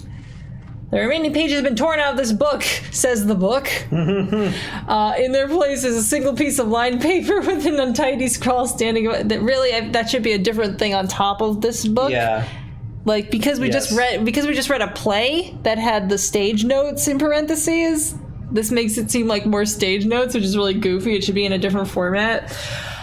The remaining pages have been torn out of this book, says the book. In their place is a single piece of lined paper with an untidy scrawl standing. That should be a different thing on top of this book. Yeah. Like, because we just read a play that had the stage notes in parentheses, this makes it seem like more stage notes, which is really goofy. It should be in a different format.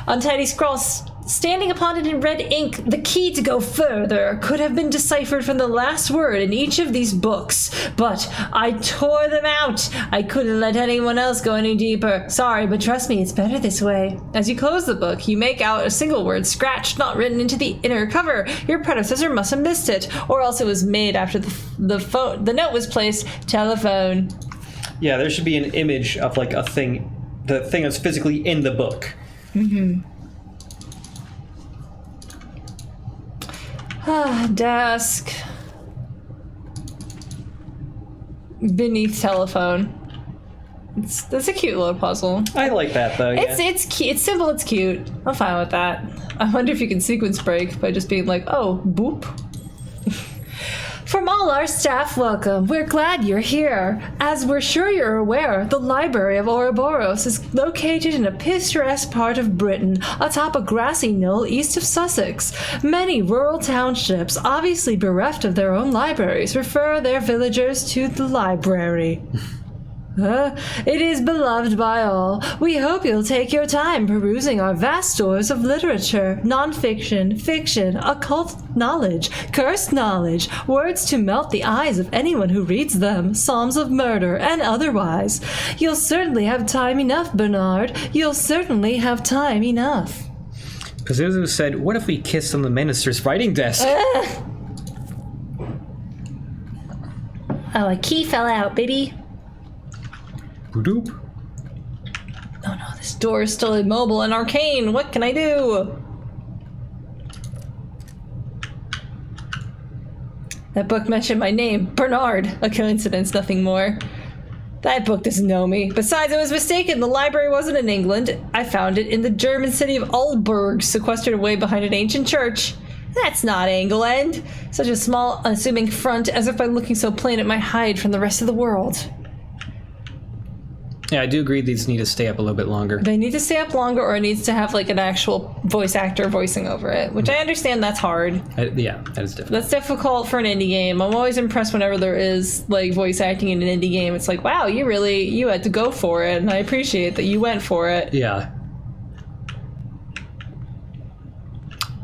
Untidy scrawls standing upon it in red ink. The key to go further could have been deciphered from the last word in each of these books, but I tore them out. I couldn't let anyone else go any deeper. Sorry, but trust me, it's better this way. As you close the book, you make out a single word scratched, not written into the inner cover. Your predecessor must have missed it, or else it was made after the note was placed. Telephone. Yeah, there should be an image of like a thing, the thing that's physically in the book. Desk. Beneath telephone. That's a cute little puzzle. I like that though. Yeah. It's cute. It's simple. It's cute. I'm fine with that. I wonder if you can sequence break by just being like, oh, boop. From all our staff, welcome. We're glad you're here. As we're sure you're aware, the Library of Ouroboros is located in a picturesque part of Britain, atop a grassy knoll east of Sussex. Many rural townships, obviously bereft of their own libraries, refer their villagers to the library. It is beloved by all. We hope you'll take your time perusing our vast stores of literature, non-fiction, fiction, occult knowledge, cursed knowledge, words to melt the eyes of anyone who reads them, psalms of murder, and otherwise. You'll certainly have time enough, Bernard. You'll certainly have time enough. Pazuzu said, what if we kissed on the minister's writing desk? Oh, a key fell out, baby. Boop. Oh no, this door is still immobile and arcane. What can I do? That book mentioned my name, Bernard. A coincidence, nothing more. That book doesn't know me. Besides, I was mistaken. The library wasn't in England. I found it in the German city of Ulberg, sequestered away behind an ancient church. That's not England. Such a small, unassuming front, as if by looking so plain it might hide from the rest of the world. Yeah, I do agree these need to stay up a little bit longer. They need to stay up longer, or it needs to have like an actual voice actor voicing over it, which I understand that's hard. Yeah, that is difficult. That's difficult for an indie game. I'm always impressed whenever there is like voice acting in an indie game. It's like, wow, you had to go for it, and I appreciate that you went for it. Yeah.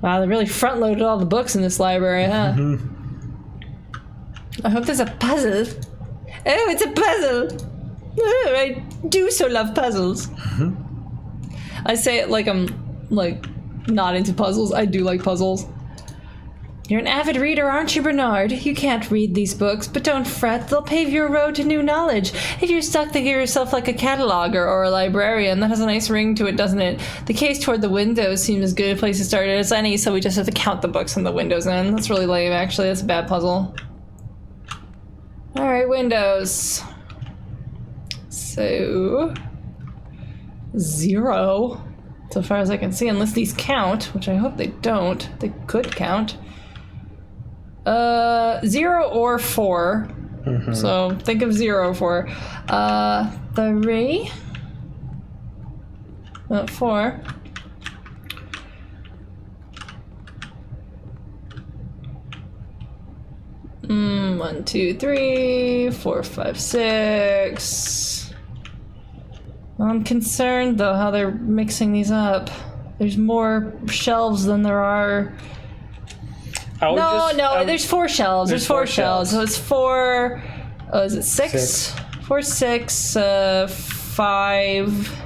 Wow, they really front-loaded all the books in this library, huh? I hope there's a puzzle. Oh, it's a puzzle! I do so love puzzles. I say it like I'm like not into puzzles. I do like puzzles. You're an avid reader, aren't you, Bernard? You can't read these books, but don't fret. They'll pave your road to new knowledge. If you're stuck, think of yourself like a cataloger or a librarian. That has a nice ring to it, doesn't it? The case toward the windows seems as good a place to start as any, so we just have to count the books in the windows in. That's really lame, actually. That's a bad puzzle. Alright, windows. So... 0. So far as I can see, unless these count, which I hope they don't. They could count. 0 or 4. So think of 0 for 3. 4. One, 2, 3, 4, 5, 6. I'm concerned though how they're mixing these up. There's more shelves than there are. There's 4 shelves. There's 4 shelves. So it's 4. Oh, is it 6? 4, 6, 5.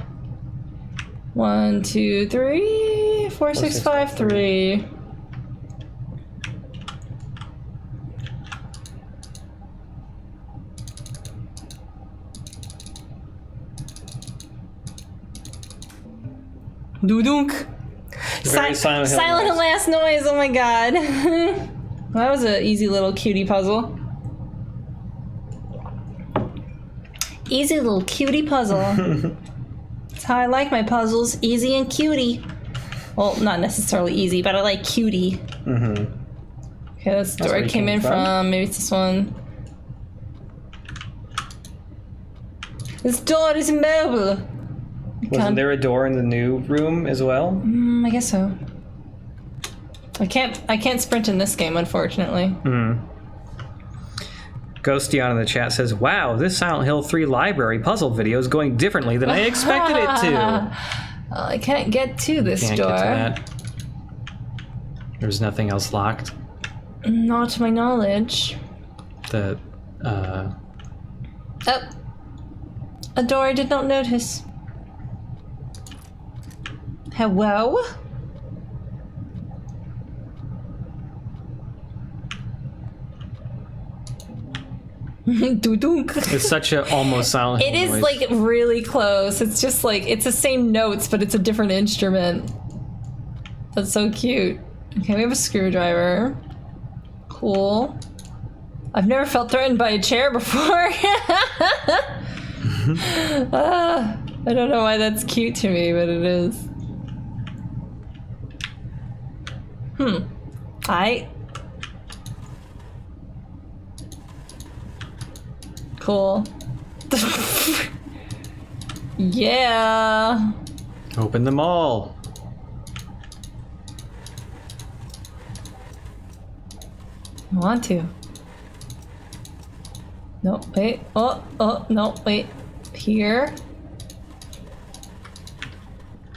1, 2, 3. 4, 6, 5, 3. Doo-dunk. Silent Hill last noise, oh my god. That was an easy little cutie puzzle. Easy little cutie puzzle. That's how I like my puzzles, easy and cutie. Well, not necessarily easy, but I like cutie. Okay, that's the door I came in from. Maybe it's this one. This door is immobile. Wasn't there a door in the new room as well? I guess so. I can't sprint in this game, unfortunately. Ghostian in the chat says, "Wow, this Silent Hill 3 library puzzle video is going differently than I expected it to." I can't get to this Can't door. get to that. There's nothing else locked. Not to my knowledge. The Oh, a door I did not notice. Hello? Doo-dunk. It's such a almost Silent Hill It is noise. like really close. It's just like it's the same notes, but it's a different instrument. That's so cute. Okay, we have a screwdriver. Cool. I've never felt threatened by a chair before. I don't know why that's cute to me, but it is. Hi. Cool. Yeah. Open them all. I want to. No, wait. Oh, no, wait. Here.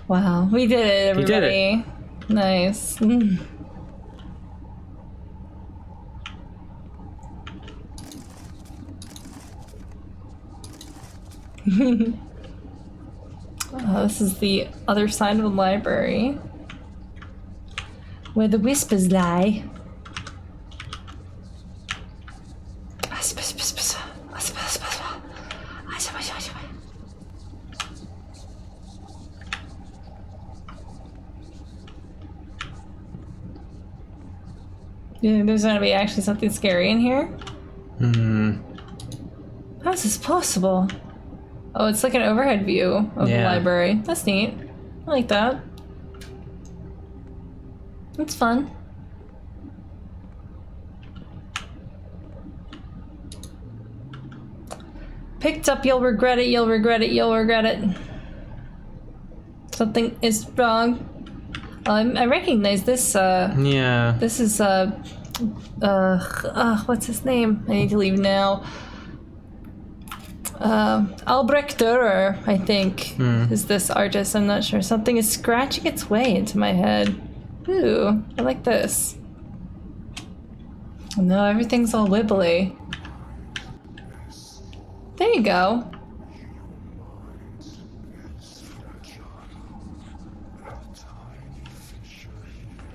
Wow, we did it, everybody. You did it. Nice. This is the other side of the library. Where the whispers lie. You think there's gonna be actually something scary in here? How is this possible? Oh, it's like an overhead view of the library. That's neat. I like that. That's fun. Picked up, you'll regret it, you'll regret it, you'll regret it. Something is wrong. I recognize this, Yeah. This is, what's his name? I need to leave now. Albrecht Dürer, I think, is this artist. I'm not sure. Something is scratching its way into my head. Ooh, I like this. No, everything's all wibbly. There you go.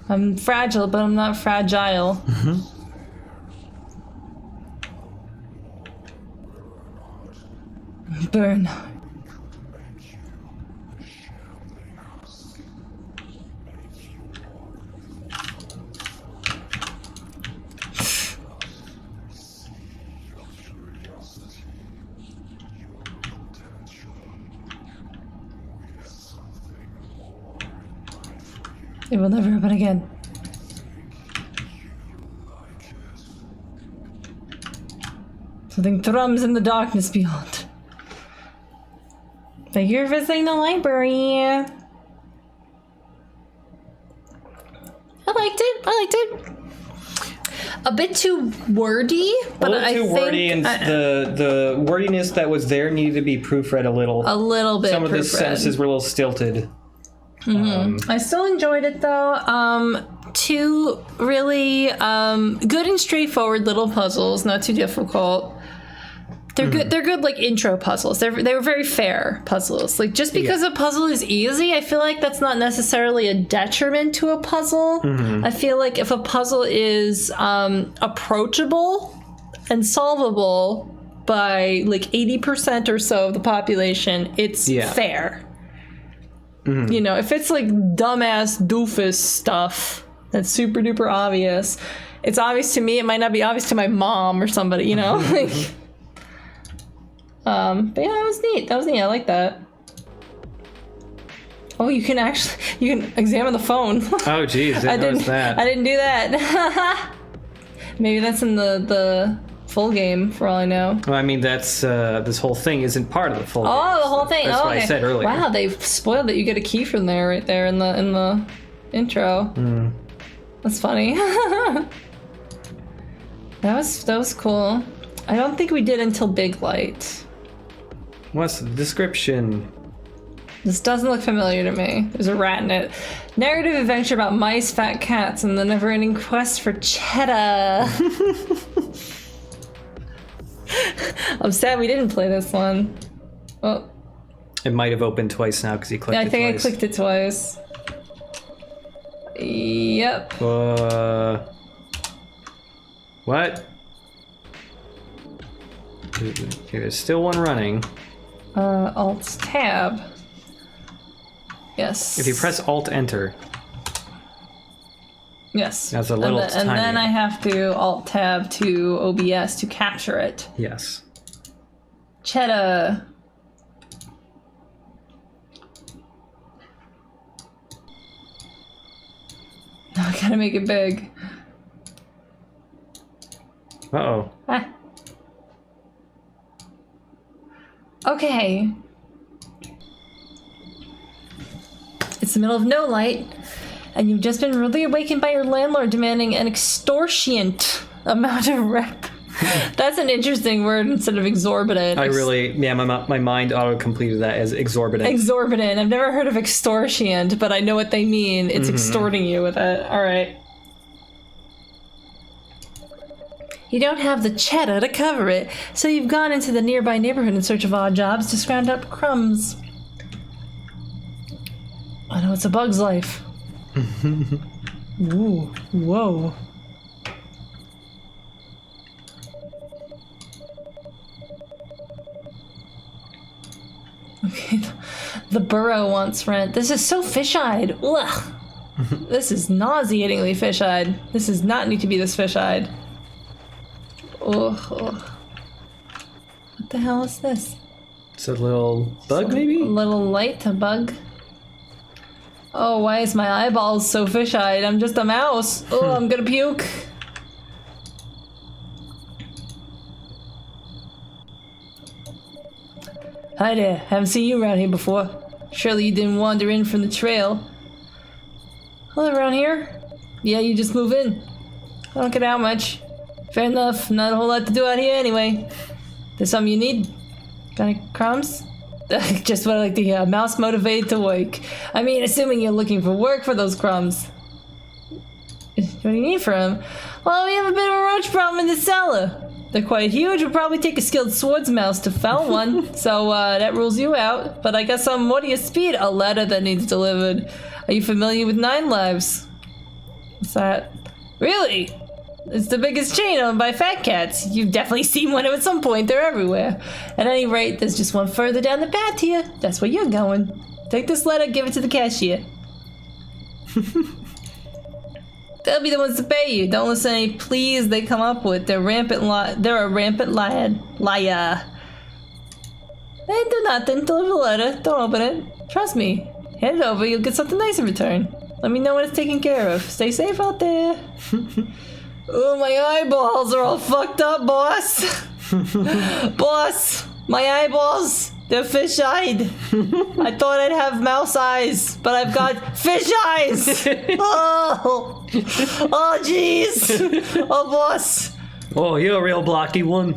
I'm fragile, but I'm not fragile. Mm-hmm. Burn. It will never happen again. Something thrums in the darkness beyond. Thank you for visiting the library. I liked it. A bit too wordy, but a little too wordy, and the wordiness that was there needed to be proofread a little. A little bit. Some of the sentences were a little stilted. Mm-hmm. I still enjoyed it though. Two really good and straightforward little puzzles, not too difficult. They're good. They're good, like intro puzzles. They were very fair puzzles. Like just because a puzzle is easy, I feel like that's not necessarily a detriment to a puzzle. Mm-hmm. I feel like if a puzzle is approachable and solvable by like 80% or so of the population, it's fair. Mm-hmm. You know, if it's like dumbass doofus stuff that's super duper obvious, it's obvious to me. It might not be obvious to my mom or somebody. You know, like. But yeah, that was neat. I like that. Oh, you can examine the phone. Oh, geez, I didn't notice that. I didn't do that. Maybe that's in the full game, for all I know. Well, I mean, that's this whole thing isn't part of the full game. Oh, the whole thing. That's what okay. I said earlier. Wow, they've spoiled it. You get a key from there, right there in the intro. Mm. That's funny. That was cool. I don't think we did until Big Light. What's the description? This doesn't look familiar to me. There's a rat in it. Narrative adventure about mice, fat cats, and the never-ending quest for cheddar. I'm sad we didn't play this one. Oh. It might have opened twice now because you clicked it twice. I think I clicked it twice. Yep. What? Okay, there's still one running. Alt-tab. Yes. If you press Alt-Enter. Yes. That's a little tiny. And then I have to Alt-Tab to OBS to capture it. Yes. Cheddar. Now I gotta make it big. Uh-oh. Ah. Okay. It's the middle of no light, and you've just been rudely awakened by your landlord demanding an extortionate amount of rent. That's an interesting word instead of exorbitant. My mind auto-completed that as exorbitant. Exorbitant. I've never heard of extortion, but I know what they mean. It's extorting you with it. All right. You don't have the cheddar to cover it, so you've gone into the nearby neighborhood in search of odd jobs to scrounge up crumbs. I know it's a bug's life. Ooh, whoa. Okay, the burrow wants rent. This is so fish-eyed. Ugh. This is nauseatingly fish-eyed. This does not need to be this fish-eyed. Oh. What the hell is this? It's a little bug, maybe? A little light, a bug. Oh, why is my eyeballs so fish-eyed? I'm just a mouse. Oh, I'm gonna puke. Hi there. Haven't seen you around here before. Surely you didn't wander in from the trail. Hello, around here? Yeah, you just move in. I don't get out much. Fair enough. Not a whole lot to do out here anyway. There's something you need? Got any crumbs? Just what I like to hear. Mouse motivated to work. I mean, assuming you're looking for work for those crumbs. What do you need from them? Well, we have a bit of a roach problem in the cellar. They're quite huge. It'll probably take a skilled swordsmouse to fell one. So that rules you out. But I got some. What do you speed? A letter that needs delivered. Are you familiar with 9 Lives? What's that? Really? It's the biggest chain owned by fat cats. You've definitely seen one at some point. They're everywhere. At any rate, there's just one further down the path here. That's where you're going. Take this letter, give it to the cashier. They'll be the ones to pay you. Don't listen to any pleas they come up with. They're a rampant liar. Hey, do nothing. Deliver the letter. Don't open it. Trust me. Hand it over. You'll get something nice in return. Let me know when it's taken care of. Stay safe out there. Oh, my eyeballs are all fucked up, boss. Boss, my eyeballs. They're fish-eyed. I thought I'd have mouse eyes, but I've got fish eyes. Oh, jeez. Oh, boss. Oh, you're a real blocky one.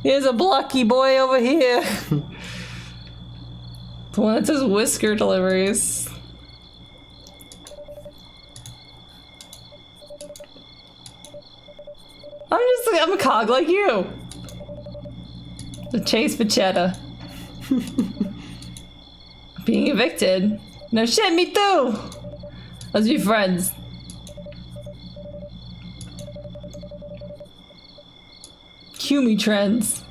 Here's a blocky boy over here. The one that says whisker deliveries. I'm a cog like you. The chase for cheddar. Being evicted. No shit, me too. Let's be friends. Cue me trends.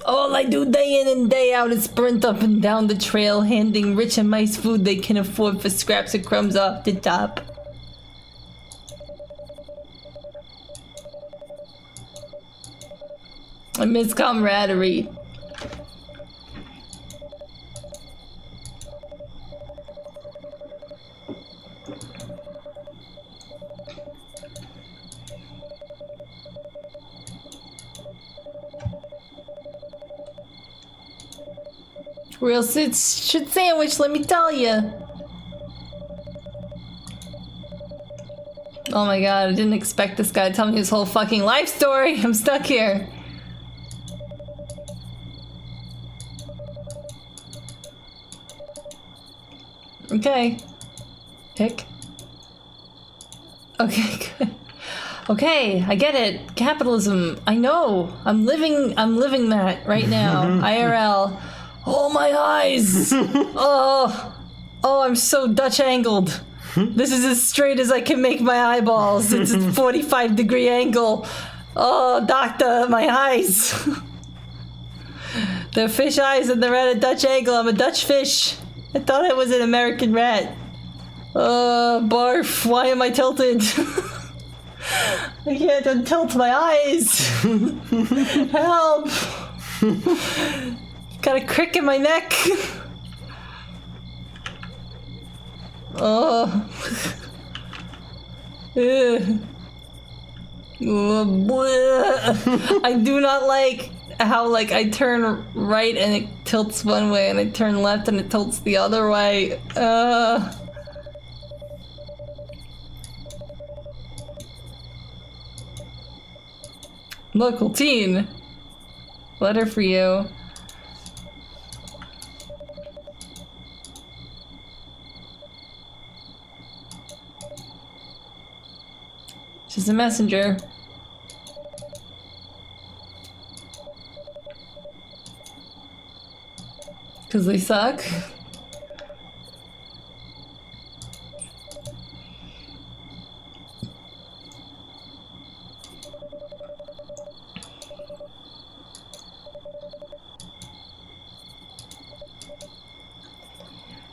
All I do day in and day out is sprint up and down the trail, handing rich and mice food they can afford for scraps of crumbs off the top. I miss camaraderie. Real shit sandwich, let me tell you. Oh my god, I didn't expect this guy to tell me his whole fucking life story. I'm stuck here. Okay. Pick. Okay, good. Okay, I get it. Capitalism. I know. I'm living that right now. IRL. Oh, my eyes! Oh, I'm so Dutch angled. This is as straight as I can make my eyeballs. It's a 45-degree angle. Oh, doctor, my eyes. They're fish eyes and they're at a Dutch angle. I'm a Dutch fish. I thought I was an American rat. Barf, why am I tilted? I can't untilt my eyes. Help. Got a crick in my neck. Oh. I do not like how I turn right and it tilts one way and I turn left and it tilts the other way. Local teen. Letter for you. She's a messenger. Because they suck.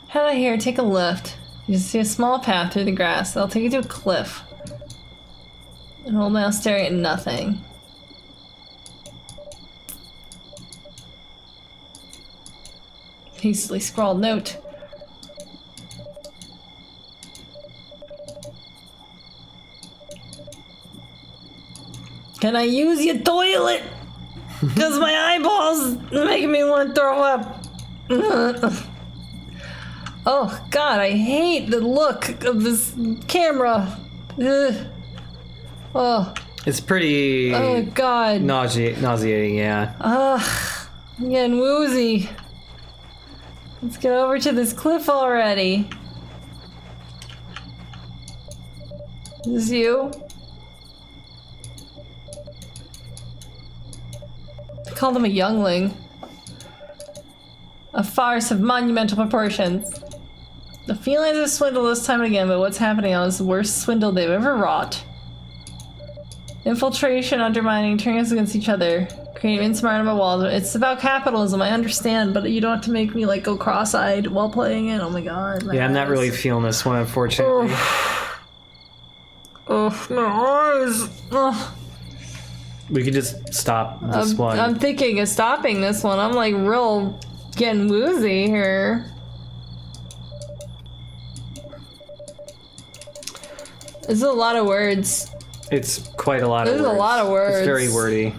How about here, take a left. You see a small path through the grass. I'll take you to a cliff. And hold mouse staring at nothing. Hastily scrawled note. Can I use your toilet? Because my eyeballs are making me want to throw up. Oh god, I hate the look of this camera. Oh. It's pretty... Oh god. Nauseating, yeah. I'm getting woozy. Let's get over to this cliff already. Is this you? Called him a youngling. A farce of monumental proportions. The felines have swindled us time and again, but what's happening now is the worst swindle they've ever wrought. Infiltration, undermining, turning us against each other, creating insurmountable walls. It's about capitalism, I understand, but you don't have to make me like go cross-eyed while playing it. Oh my god. Yeah, I'm not really feeling this one, unfortunately. Oh, my eyes. Oh. We could just stop this one. I'm thinking of stopping this one. I'm like real getting woozy here. This is a lot of words. It's quite a lot of words. There's a lot of words. It's very wordy.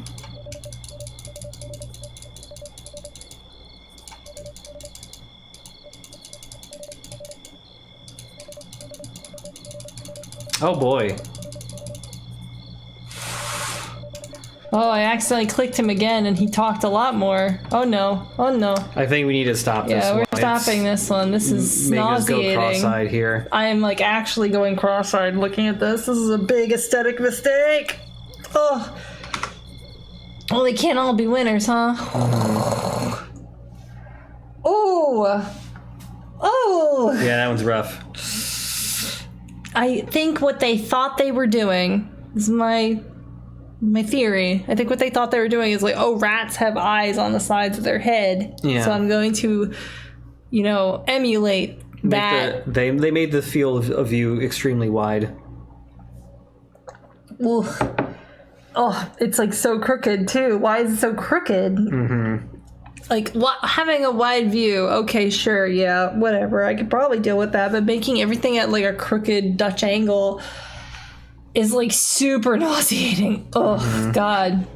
Oh boy. Oh, I accidentally clicked him again and he talked a lot more. Oh no. Oh no. I think we need to stop this one. Yeah, we're stopping this one. This is nauseating. Making us go cross-eyed here. I am like actually going cross-eyed looking at this. This is a big aesthetic mistake. Oh. Well, they can't all be winners, huh? Oh. Oh. Yeah, that one's rough. I think what they thought they were doing is my theory. I think what they thought they were doing is like, oh, rats have eyes on the sides of their head. Yeah. So I'm going to, you know, emulate that. They made the field of view extremely wide. Ooh. Oh, it's like so crooked too. Why is it so crooked? Mm-hmm. Like having a wide view, okay, sure, yeah, whatever. I could probably deal with that, but making everything at like a crooked Dutch angle is like super nauseating. Oh God.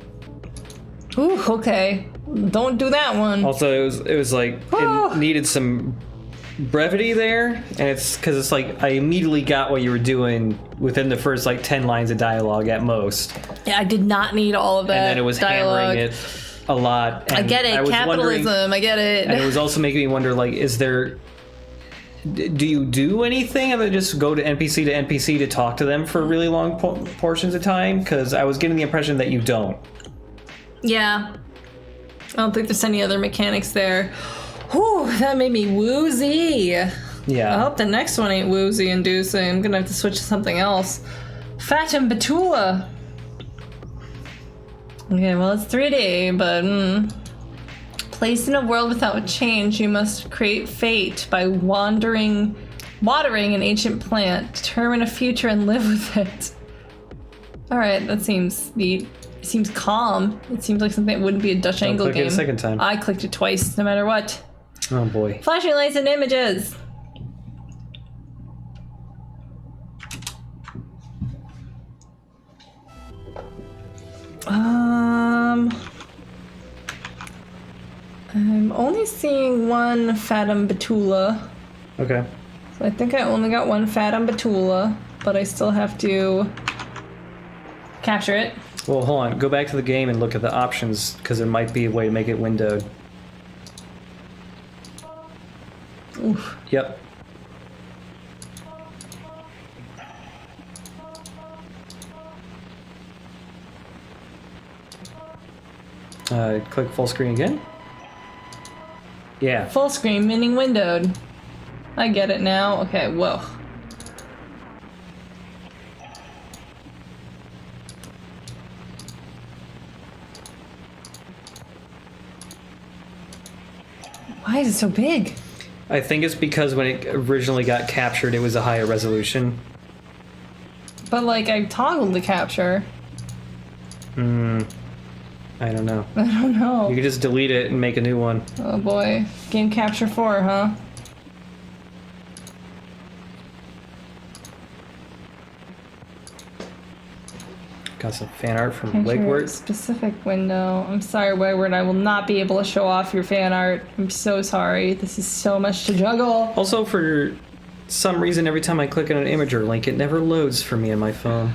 Ooh, okay. Don't do that one. Also, it was like it needed some brevity there, and it's because it's like I immediately got what you were doing within the first like 10 lines of dialogue at most. Yeah, I did not need all of that. And then it was dialogue. hammering it a lot. And I get it, capitalism. I get it. And it was also making me wonder, like, do you do anything other than just go to NPC to talk to them for really long portions of time? Because I was getting the impression that you don't. Yeah. I don't think there's any other mechanics there. Whew, that made me woozy. Yeah. I hope the next one ain't woozy inducing. I'm gonna have to switch to something else. Fatum Betula. Okay, well it's 3D, but placed in a world without change, you must create fate by watering an ancient plant, determine a future, and live with it. Alright, that seems neat. It seems calm. It seems like something that wouldn't be a Dutch angle game. Click it a second time. I clicked it twice, no matter what. Oh boy. Flashing lights and images. I'm only seeing one Fatum Betula. Okay. So I think I only got one Fatum Betula, but I still have to capture it. Well, hold on. Go back to the game and look at the options, because there might be a way to make it windowed. Oof. Yep. Click full screen again. Yeah. Full screen, meaning windowed. I get it now. Okay, whoa. Why is it so big? I think it's because when it originally got captured, it was a higher resolution. But like, I toggled the capture. I don't know. I don't know. You could just delete it and make a new one. Oh boy. Game Capture 4, huh? Got some fan art from Capture Wigward. specific window. I'm sorry, Wigward. I will not be able to show off your fan art. I'm so sorry. This is so much to juggle. Also, for some reason, every time I click on an imager link, it never loads for me on my phone.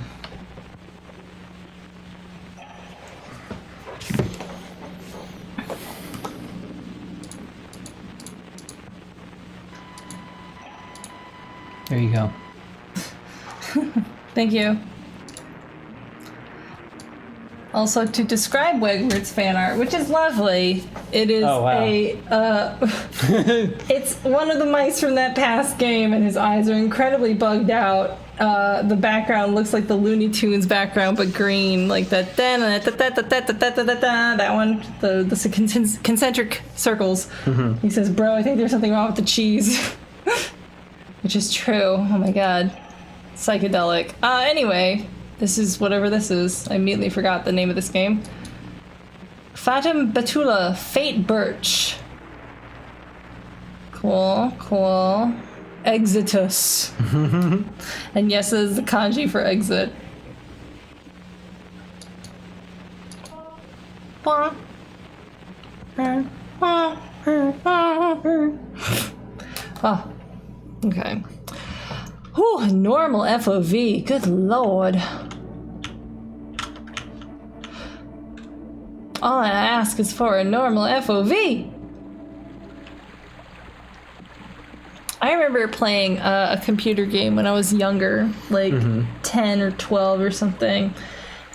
There you go. Thank you. Also, to describe Wegward's fan art, which is lovely, it is it's one of the mice from that past game, and his eyes are incredibly bugged out. The background looks like the Looney Tunes background, but green, like that. That one, the concentric circles. Mm-hmm. He says, "Bro, I think there's something wrong with the cheese," which is true. Oh my god, psychedelic. Anyway, this is whatever this is. I immediately forgot the name of this game. Fatum Betula, Fate Birch. Cool. Exitus. And yes, it is the kanji for exit. Oh, okay. Whew, normal FOV. Good lord. All I ask is for a normal FOV. I remember playing a computer game when I was younger, like 10 or 12 or something.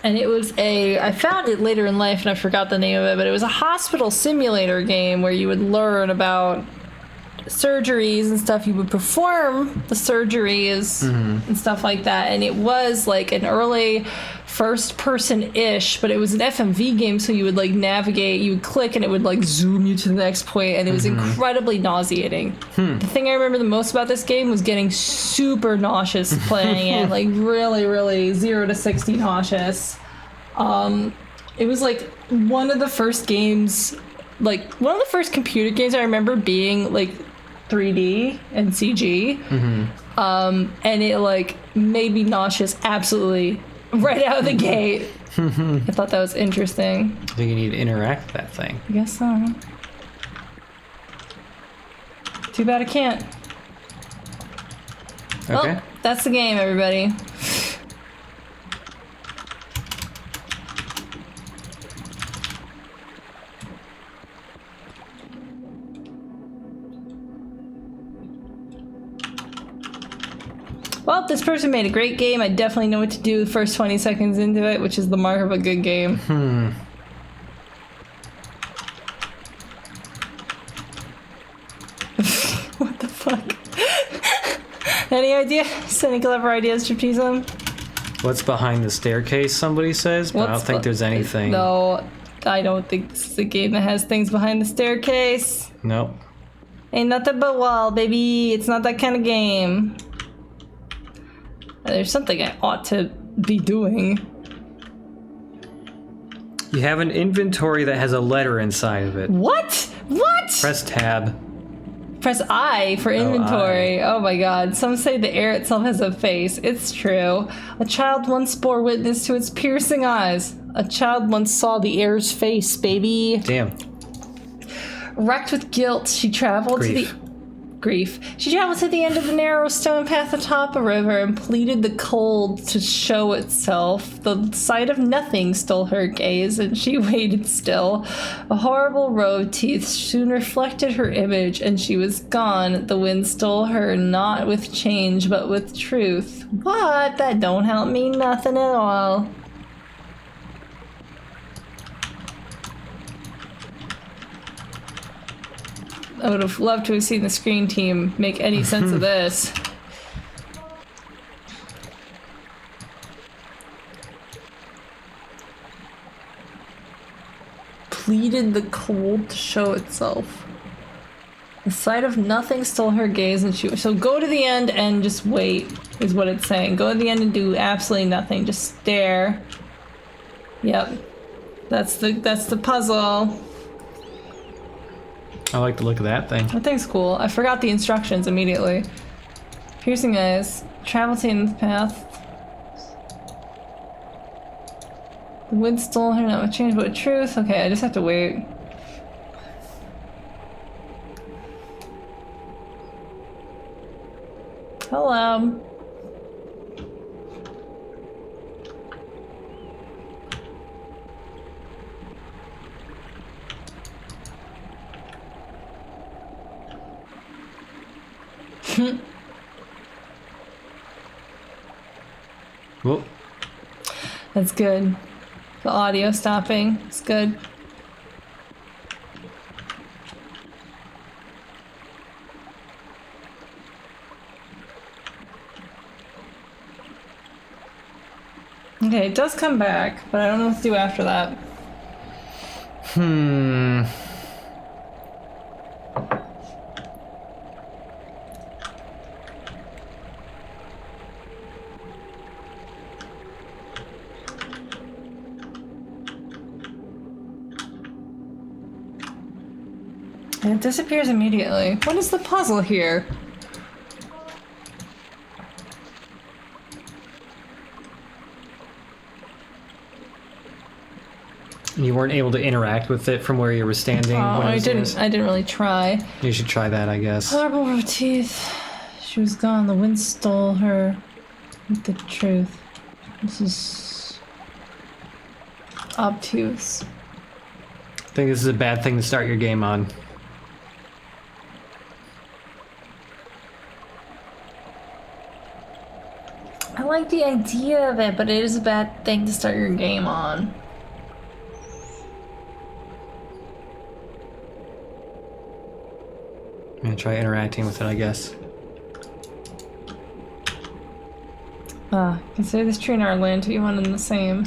And it was I found it later in life and I forgot the name of it, but it was a hospital simulator game where you would learn about surgeries and stuff. You would perform the surgeries and stuff like that. And it was like an early first person-ish, but it was an FMV game, so you would like navigate, you would click and it would like zoom you to the next point, and it was incredibly nauseating. The thing I remember the most about this game was getting super nauseous playing it, like really 0 to 60 nauseous. It was like one of the first games, like one of the first computer games I remember being like 3D and CG. And it like made me nauseous absolutely right out of the gate. I thought that was interesting. I think you need to interact with that thing. I guess so. Too bad I can't. Okay. Well, that's the game, everybody. Well, this person made a great game. I definitely know what to do the first 20 seconds into it, which is the mark of a good game. What the fuck? Any idea? Any clever ideas, Striptease? What's behind the staircase, somebody says, but I don't think there's anything. No, I don't think this is a game that has things behind the staircase. Nope. Ain't nothing but wall, baby. It's not that kind of game. There's something I ought to be doing. You have an inventory that has a letter inside of it. What? What? Press tab. Press I for inventory. Oh my god. Some say the air itself has a face. It's true. A child once bore witness to its piercing eyes. A child once saw the air's face, baby. Damn. Wrecked with guilt, she traveled to the... Grief. She traveled to the end of the narrow stone path atop a river and pleaded the cold to show itself. The sight of nothing stole her gaze, and she waited still. A horrible row of teeth soon reflected her image, and she was gone. The wind stole her, not with change, but with truth. What? That don't help me nothing at all. I would have loved to have seen the screen team make any sense of this. Pleaded the cold to show itself. The sight of nothing stole her gaze, and so go to the end and just wait, is what it's saying. Go to the end and do absolutely nothing. Just stare. Yep. That's the puzzle. I like the look of that thing. That thing's cool. I forgot the instructions immediately. Piercing eyes. Travel to the end of the path. The wind stole her, not with change, but with truth. Okay, I just have to wait. Hello. Whoa. That's good. The audio stopping. It's good. Okay, it does come back, but I don't know what to do after that. And it disappears immediately. What is the puzzle here? You weren't able to interact with it from where you were standing. Oh, I didn't really try. You should try that, I guess. Horrible teeth. She was gone. The wind stole her with the truth. This is obtuse. I think this is a bad thing to start your game on. I like the idea of it, but it is a bad thing to start your game on. I'm gonna try interacting with it, I guess. Consider this tree in our land to be one and the same.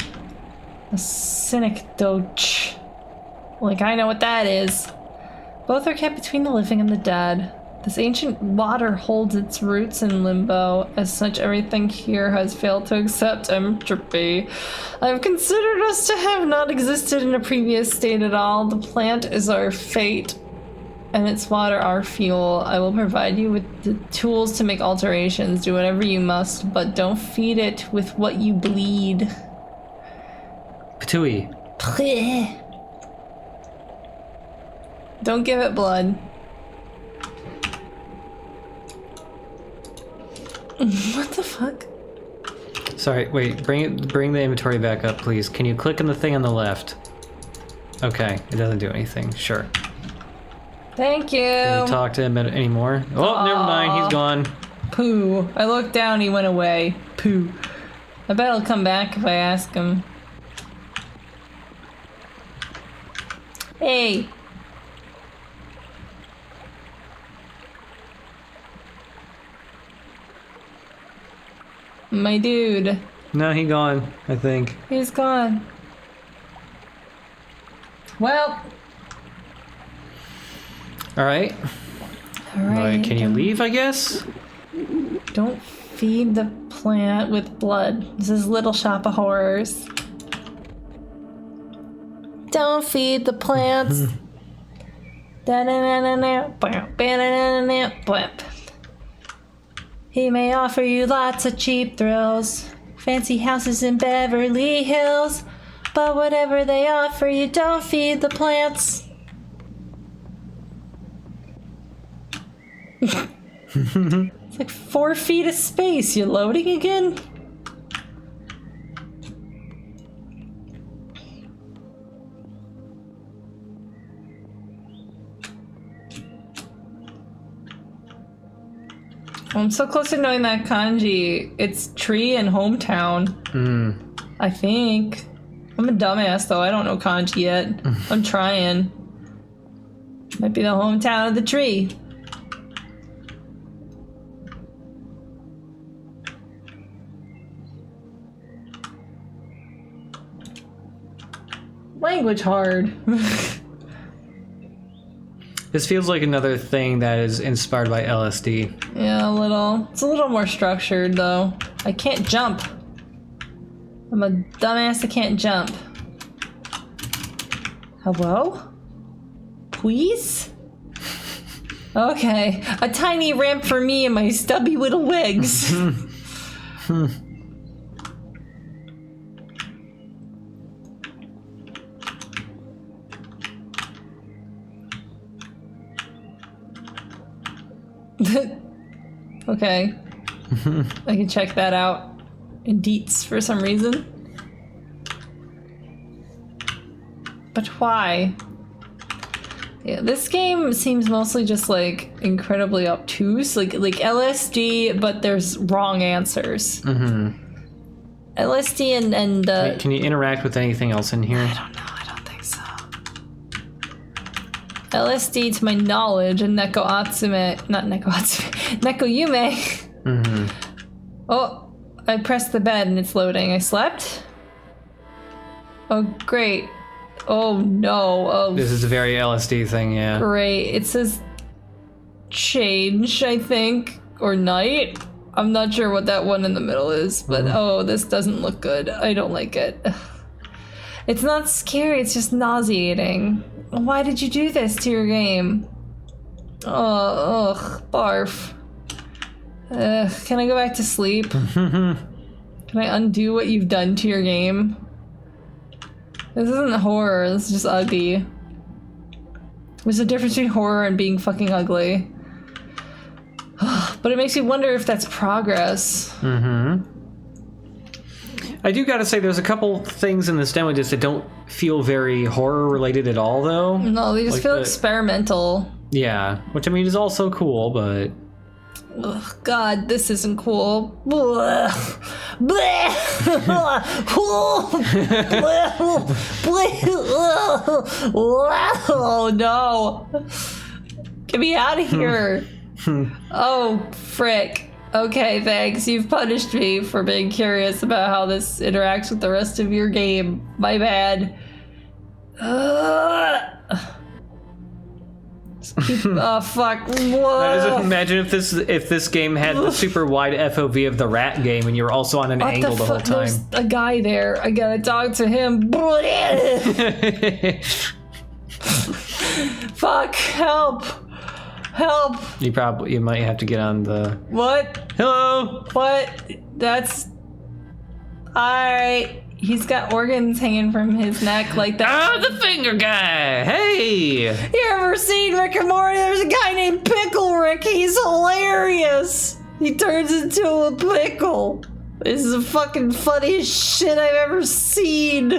A cynic doge. Like, I know what that is. Both are kept between the living and the dead. This ancient water holds its roots in limbo. As such, everything here has failed to accept entropy. I have considered us to have not existed in a previous state at all. The plant is our fate, and its water our fuel. I will provide you with the tools to make alterations. Do whatever you must, but don't feed it with what you bleed. Patui. Don't give it blood. What the fuck? Sorry, wait, bring the inventory back up, please. Can you click on the thing on the left? Okay, it doesn't do anything. Sure. Thank you. Can you talk to him anymore? Oh, never mind, he's gone. Pooh. I looked down, he went away. Pooh. I bet he'll come back if I ask him. Hey. My dude. No, he gone, I think. He's gone. Well. Alright. Alright. Can you leave, I guess? Don't feed the plant with blood. This is Little Shop of Horrors. Don't feed the plants. He may offer you lots of cheap thrills, fancy houses in Beverly Hills, but whatever they offer you, don't feed the plants. It's like 4 feet of space. You're loading again? I'm so close to knowing that kanji. It's tree and hometown. I think. I'm a dumbass though. I don't know kanji yet. I'm trying. Might be the hometown of the tree. Language hard. This feels like another thing that is inspired by LSD. Yeah, a little. It's a little more structured, though. I can't jump. I'm a dumbass that can't jump. Hello? Please? Okay. A tiny ramp for me and my stubby little legs. Okay. I can check that out in deets for some reason. But why? Yeah, this game seems mostly just like incredibly obtuse, like LSD, but there's wrong answers. LSD and Can you interact with anything else in here? I don't know. I don't think so. LSD, to my knowledge, and Neko Yume. Mm-hmm. Oh, I pressed the bed and it's loading. I slept? Oh, great. Oh, no. Oh, This is a very LSD thing, yeah. great. It says change, I think, or night. I'm not sure what that one in the middle is, but oh, this doesn't look good. I don't like it. It's not scary, it's just nauseating. Why did you do this to your game? Oh, ugh, barf. Can I go back to sleep? Can I undo what you've done to your game? This isn't horror, this is just ugly. There's a difference between horror and being fucking ugly. But it makes me wonder if that's progress. Mm-hmm. I do gotta say, there's a couple things in this demo just that don't feel very horror related at all, though. No, they just feel experimental. Yeah, which I mean is also cool, but... Ugh, God, this isn't cool. Blah. Blah. Oh no. Get me out of here. Oh, frick. Okay, thanks. You've punished me for being curious about how this interacts with the rest of your game. My bad. Oh, fuck. Imagine if this game had the super wide FOV of the rat game and you're also on an angle the whole time. There's a guy there. I gotta talk to him. Fuck, help. Help! You might have to get on the... What? Hello! What? That's... Alright. He's got organs hanging from his neck like that. Ah, the finger guy! Hey! You ever seen Rick and Morty? There's a guy named Pickle Rick. He's hilarious. He turns into a pickle. This is the fucking funniest shit I've ever seen.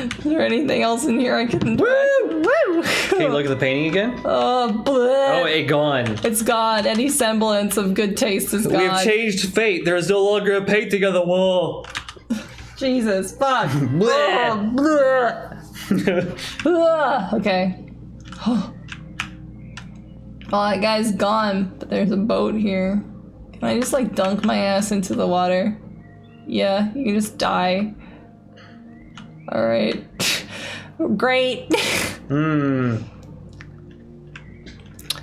Is there anything else in here I can... Woo! Woo! Can you look at the painting again? Oh, Oh, it's gone. It's gone. Any semblance of good taste is gone. We have changed fate. There is no longer a painting on the wall. Jesus, fuck. Oh, okay. Well, that guy's gone, but there's a boat here. Can I just, like, dunk my ass into the water? Yeah, you can just die. Alright. Great.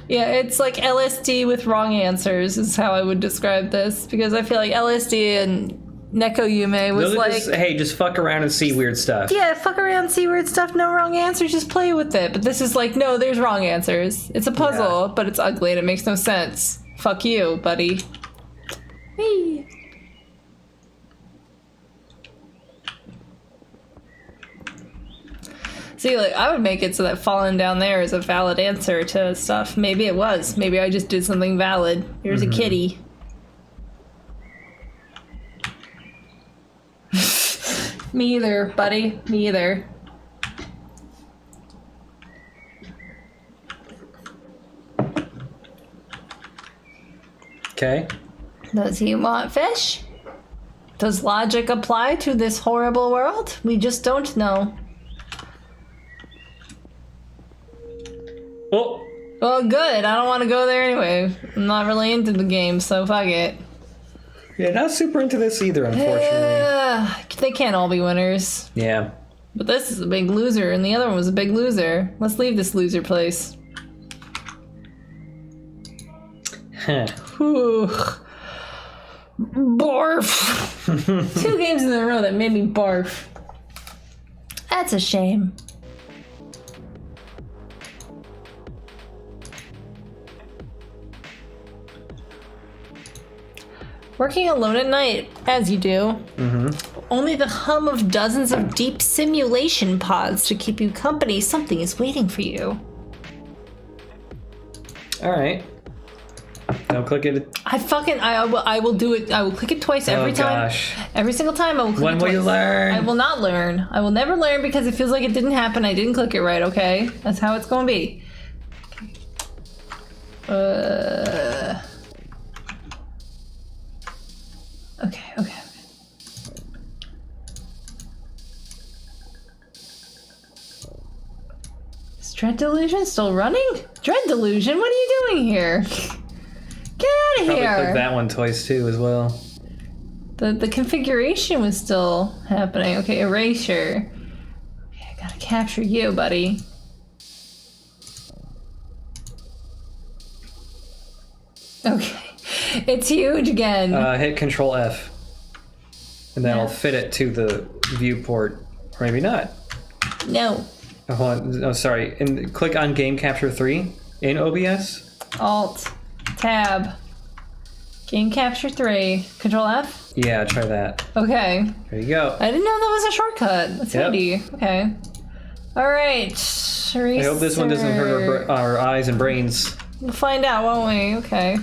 Yeah, it's like LSD with wrong answers is how I would describe this. Because I feel like LSD and Neko Yume was like... just fuck around and see weird stuff. Yeah, fuck around, see weird stuff, no wrong answers, just play with it. But this is like, no, there's wrong answers. It's a puzzle, but it's ugly and it makes no sense. Fuck you, buddy. Hey. See, like, I would make it so that falling down there is a valid answer to stuff. Maybe it was. Maybe I just did something valid. Here's a kitty. Me either, buddy. Me either. Okay. Does he want fish? Does logic apply to this horrible world? We just don't know. Oh. Well, good. I don't want to go there anyway. I'm not really into the game, so fuck it. Yeah, not super into this either, unfortunately. They can't all be winners. Yeah. But this is a big loser, and the other one was a big loser. Let's leave this loser place. Huh. Whew. Barf. 2 games in a row that made me barf. That's a shame. Working alone at night, as you do. Only the hum of dozens of deep simulation pods to keep you company. Something is waiting for you. All right. Don't click it. I will do it. I will click it twice every time. Gosh. Every single time I will click When it will twice. you learn? I will not learn. I will never learn because it feels like it didn't happen. I didn't click it right, okay? That's how it's going to be. Dread Delusion still running? Dread Delusion, what are you doing here? Get out of Probably here! clicked that one twice too as well. The configuration was still happening. Okay, erasure. Okay, I gotta capture you, buddy. Okay, it's huge again. Hit Control F, and that'll fit it to the viewport, or maybe not. No. Oh, hold on. Oh, sorry. And click on Game Capture 3 in OBS. Alt, Tab, Game Capture 3, Control F. Yeah, try that. Okay. There you go. I didn't know that was a shortcut. That's handy. Okay. All right. I hope this one doesn't hurt our eyes and brains. We'll find out, won't we? Okay.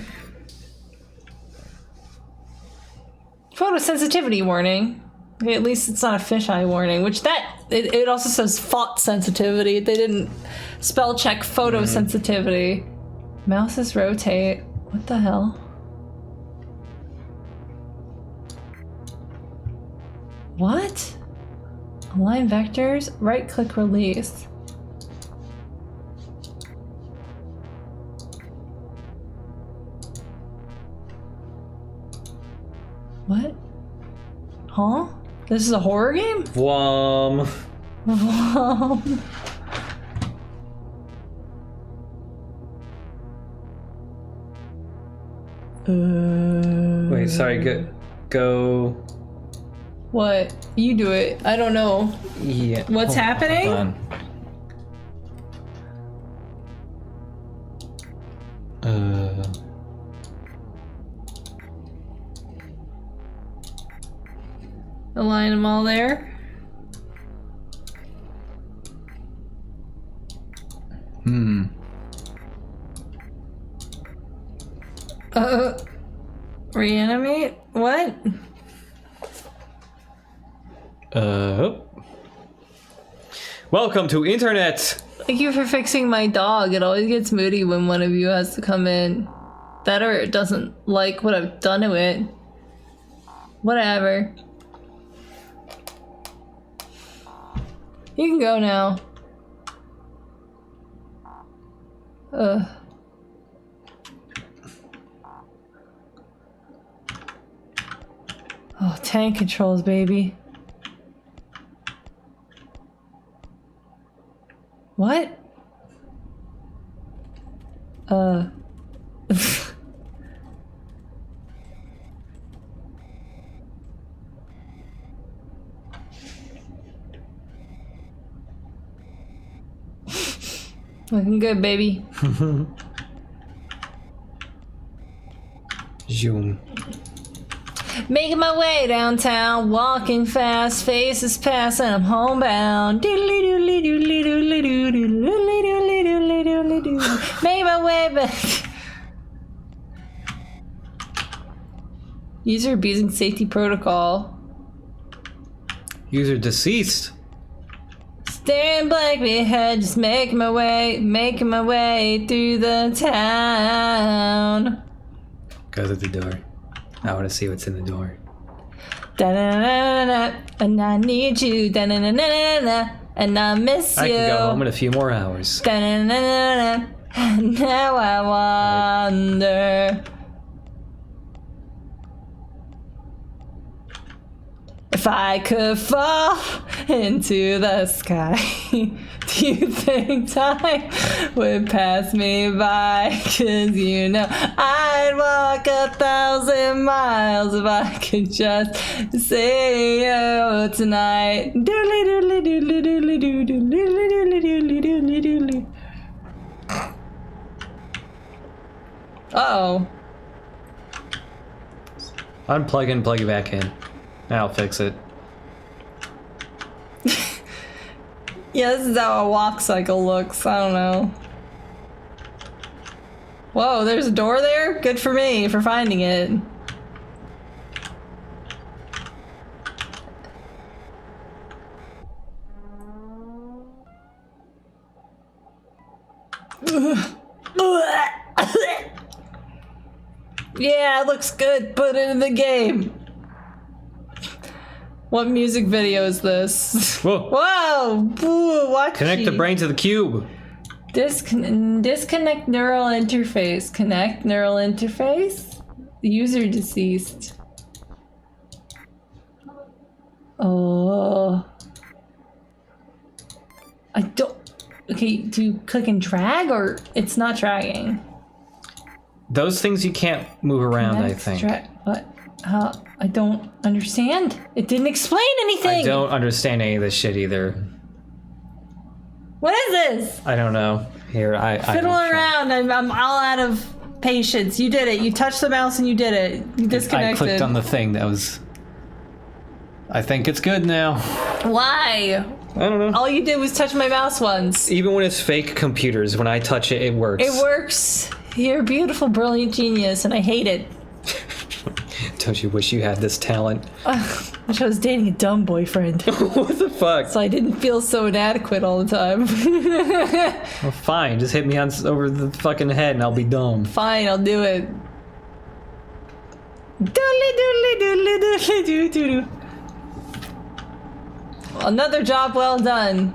Photosensitivity warning. Okay, at least it's not a fisheye warning, which it also says font sensitivity. They didn't spell check photosensitivity. Mouses rotate. What the hell? What? Align vectors, right click release. What? Huh? This is a horror game? Vwam. Wait, sorry, go. What? You do it. I don't know. Yeah. What's happening? Hold on. Align them all there. Reanimate? What? Welcome to Internet! Thank you for fixing my dog. It always gets moody when one of you has to come in. That or it doesn't like what I've done to it. Whatever. You can go now. Oh, tank controls, baby. What? Looking good, baby. Zoom. Making my way downtown, walking fast, faces pass, and I'm homebound. Make my way back. User abusing safety protocol. User deceased. Staring blankly ahead, just making my way through the town. Go to the door. I want to see what's in the door. Da-na-na-na-na, and I need you. Da-na-na-na-na, and I miss you. I can go home in a few more hours. Da-na-na-na-na, and now I wonder if I could fall into the sky. Do you think time would pass me by? 'Cause you know I'd walk 1,000 miles if I could just see you tonight. Doodly doodly doodly doodly doodly doodly doodly doodly doodly. Uh-oh. Unplug and plug it back in. I'll fix it. Yeah, this is how a walk cycle looks. I don't know. Whoa, there's a door there? Good for me for finding it. Yeah, it looks good. Put it in the game. What music video is this? Whoa. Whoa! Ooh, watch Connect the brain to the cube. Disconnect neural interface. Connect neural interface. User deceased. Oh. I don't... Okay, do you click and drag or it's not dragging? Those things you can't move around, I think. What? I don't understand. It didn't explain anything. I don't understand any of this shit either. What is this? I don't know. Here, I fiddle around. I'm all out of patience. You did it. You touched the mouse and you did it. You disconnected. I clicked on the thing that was... I think it's good now. Why? I don't know. All you did was touch my mouse once. Even when it's fake computers, when I touch it, it works. It works. You're a beautiful, brilliant genius, and I hate it. Don't you wish you had this talent? I wish I was dating a dumb boyfriend. What the fuck? So I didn't feel so inadequate all the time. Well, fine. Just hit me over the fucking head and I'll be dumb. Fine, I'll do it. Doodly doodly doodly doodly doo doo doo. Another job well done,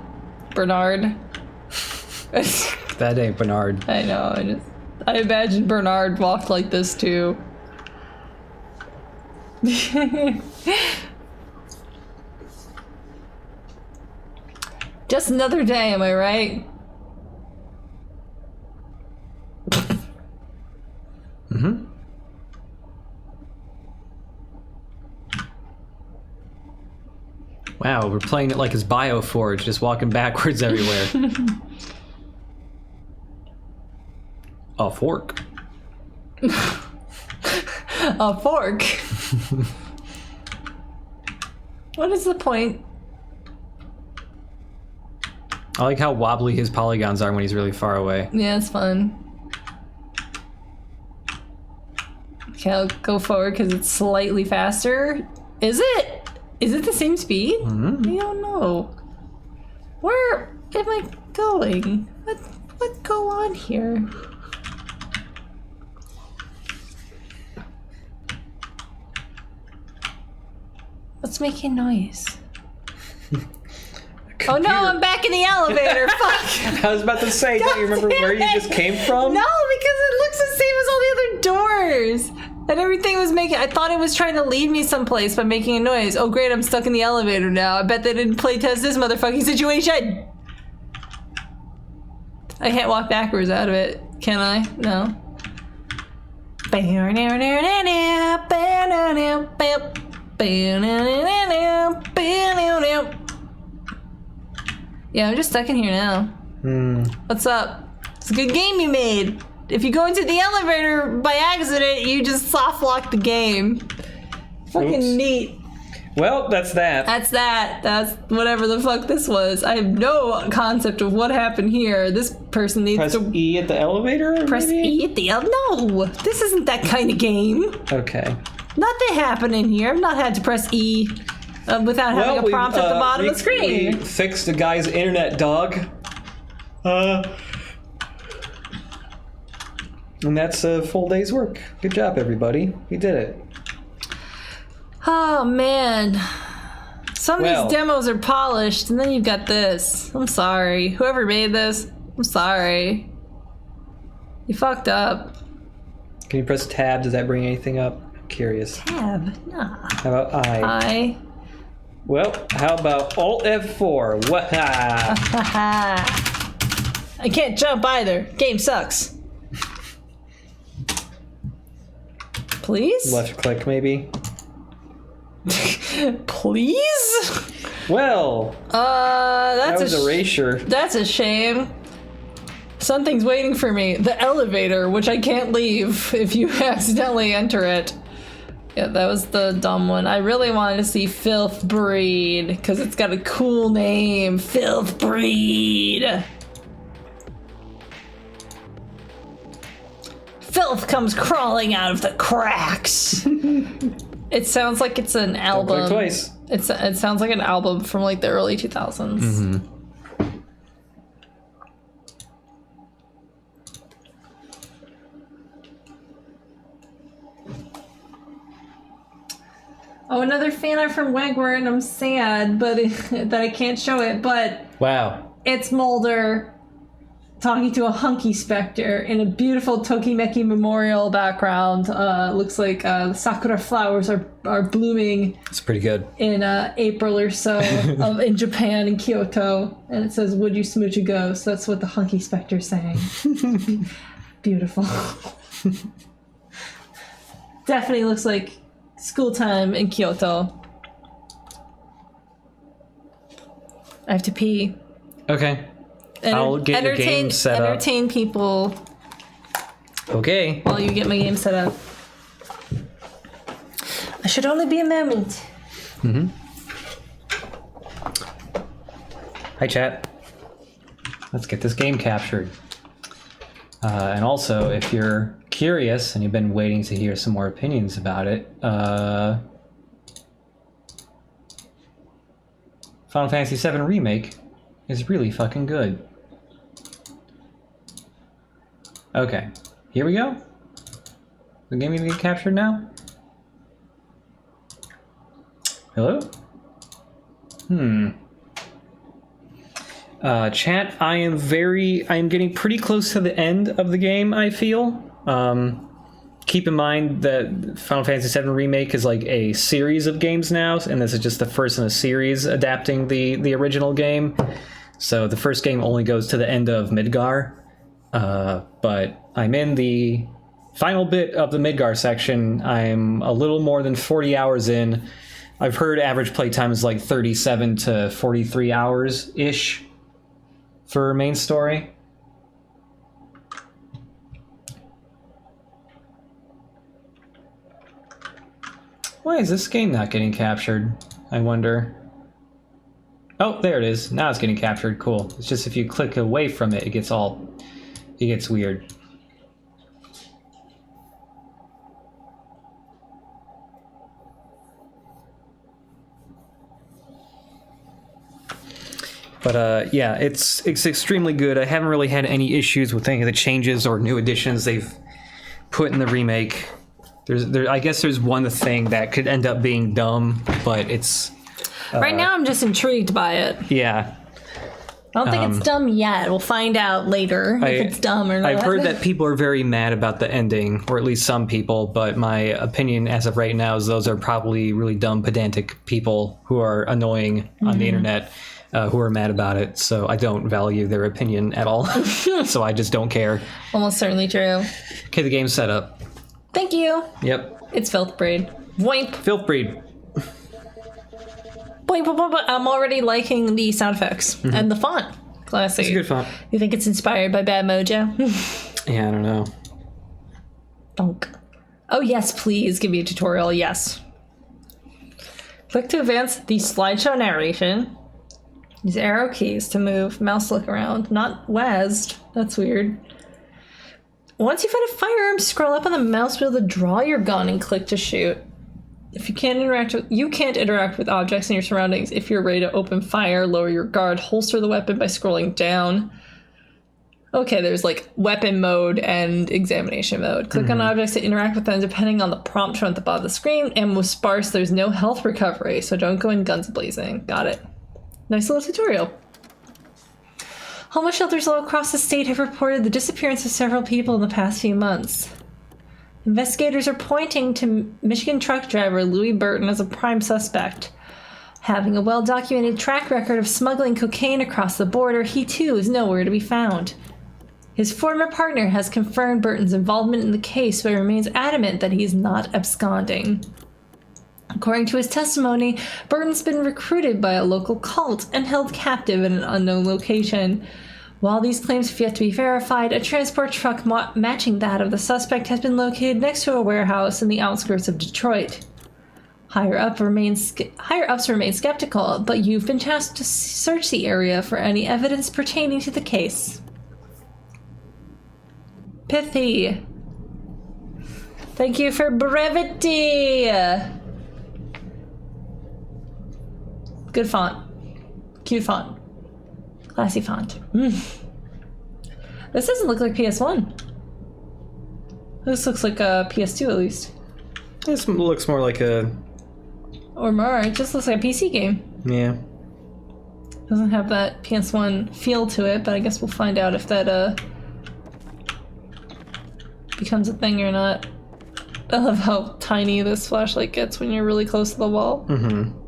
Bernard. That ain't Bernard. I know, I imagine Bernard walked like this too. Just another day, am I right? Mm-hmm. Wow, we're playing it like it's Bioforge, just walking backwards everywhere. A fork. A fork? What is the point? I like how wobbly his polygons are when he's really far away. Yeah, it's fun. Okay, I'll go forward because it's slightly faster. Is it? Is it the same speed? Mm-hmm. I don't know. Where am I going? What go on here? What's making noise? Oh no, I'm back in the elevator. Fuck. I was about to say, don't you remember where you just came from? No, because it looks the same as all the other doors. And everything was making... I thought it was trying to lead me someplace by making a noise. Oh great, I'm stuck in the elevator now. I bet they didn't play test this motherfucking situation. I can't walk backwards out of it. Can I? No. Yeah, I'm just stuck in here now. What's up? It's a good game you made. If you go into the elevator by accident, you just soft lock the game. Fucking Oops. neat. Well, that's that. That's that. That's whatever the fuck this was. I have no concept of what happened here. This person needs Press to E at the elevator? press maybe? E at the No, this isn't that kind of game. Okay. Nothing happening here. I've not had to press E without having a prompt at the bottom of the screen. We fixed the guy's internet, dog. And that's a full day's work. Good job, everybody. We did it. Oh man. Some of Well. these demos are polished, and then you've got this. I'm sorry. Whoever made this, I'm sorry. You fucked up. Can you press tab? Does that bring anything up? I'm curious. Tab. Nah. How about I? Well, how about Alt F4? Waha! I can't jump either. Game sucks. Please? Left click, maybe? Please? Well, that was erasure. That's a shame. Something's waiting for me. The elevator, which I can't leave if you accidentally enter it. Yeah, that was the dumb one. I really wanted to see Filth Breed, because it's got a cool name. Filth Breed! Filth comes crawling out of the cracks. It sounds like it's an album. Don't click twice. It sounds like an album from like the early 2000s. Mm-hmm. Oh, another fan art from Wegware, and I'm sad, but that I can't show it. But Wow. it's Mulder. talking to a hunky specter in a beautiful Tokimeki memorial background. Looks like sakura flowers are blooming. It's pretty good. In April or so in Japan, in Kyoto. And it says, "Would you smooch a ghost?" That's what the hunky specter's saying. Beautiful. Definitely looks like school time in Kyoto. I have to pee. Okay. I'll get your game set up. Entertain people. Okay. While you get my game set up. I should only be a moment. Mm-hmm. Hi, chat. Let's get this game captured. And also, if you're curious and you've been waiting to hear some more opinions about it, Final Fantasy VII Remake is really fucking good. Okay, here we go. The game gonna get captured now? Hello? Chat, I am getting pretty close to the end of the game, I feel. Keep in mind that Final Fantasy VII Remake is like a series of games now, and this is just the first in a series adapting the original game. So the first game only goes to the end of Midgar. But I'm in the final bit of the Midgar section. I'm a little more than 40 hours in. I've heard average playtime is like 37 to 43 hours-ish for main story. Why is this game not getting captured? I wonder. Oh, there it is. Now it's getting captured. Cool. It's just if you click away from it, it gets weird. But yeah, it's extremely good. I haven't really had any issues with any of the changes or new additions they've put in the remake. I guess there's one thing that could end up being dumb, but it's... right now I'm just intrigued by it. Yeah. I don't think it's dumb yet. We'll find out later if it's dumb or not. I've heard that people are very mad about the ending, or at least some people, but my opinion as of right now is those are probably really dumb, pedantic people who are annoying on the internet, who are mad about it, so I don't value their opinion at all. So I just don't care. Almost certainly true. Okay, the game's set up. Thank you. Yep. It's Filth Breed. Voimp. Filth Breed. I'm already liking the sound effects and the font. Classy. It's a good font. You think it's inspired by Bad Mojo? Yeah, I don't know. Donk. Oh yes, please give me a tutorial. Yes. Click to advance the slideshow narration. Use arrow keys to move. Mouse look around. Not WASD. That's weird. Once you find a firearm, scroll up on the mouse wheel to draw your gun and click to shoot. If you can't interact with objects in your surroundings. If you're ready to open fire, lower your guard, holster the weapon by scrolling down. Okay, there's like weapon mode and examination mode. Click on objects to interact with them depending on the prompt shown at the bottom of the screen. Ammo sparse, there's no health recovery, so don't go in guns blazing. Got it. Nice little tutorial. Homeless shelters all across the state have reported the disappearance of several people in the past few months. Investigators are pointing to Michigan truck driver Louis Burton as a prime suspect. Having a well-documented track record of smuggling cocaine across the border, he too is nowhere to be found. His former partner has confirmed Burton's involvement in the case, but remains adamant that he is not absconding. According to his testimony, Burton's been recruited by a local cult and held captive in an unknown location. While these claims have yet to be verified, a transport truck matching that of the suspect has been located next to a warehouse in the outskirts of Detroit. Higher ups remain skeptical, but you've been tasked to search the area for any evidence pertaining to the case. Pithy. Thank you for brevity. Good font. Cute font. Classy font. This doesn't look like PS1. This looks like a PS2 at least. This looks more like a... Or more, it just looks like a PC game. Yeah. Doesn't have that PS1 feel to it, but I guess we'll find out if that becomes a thing or not. I love how tiny this flashlight gets when you're really close to the wall. Mm-hmm.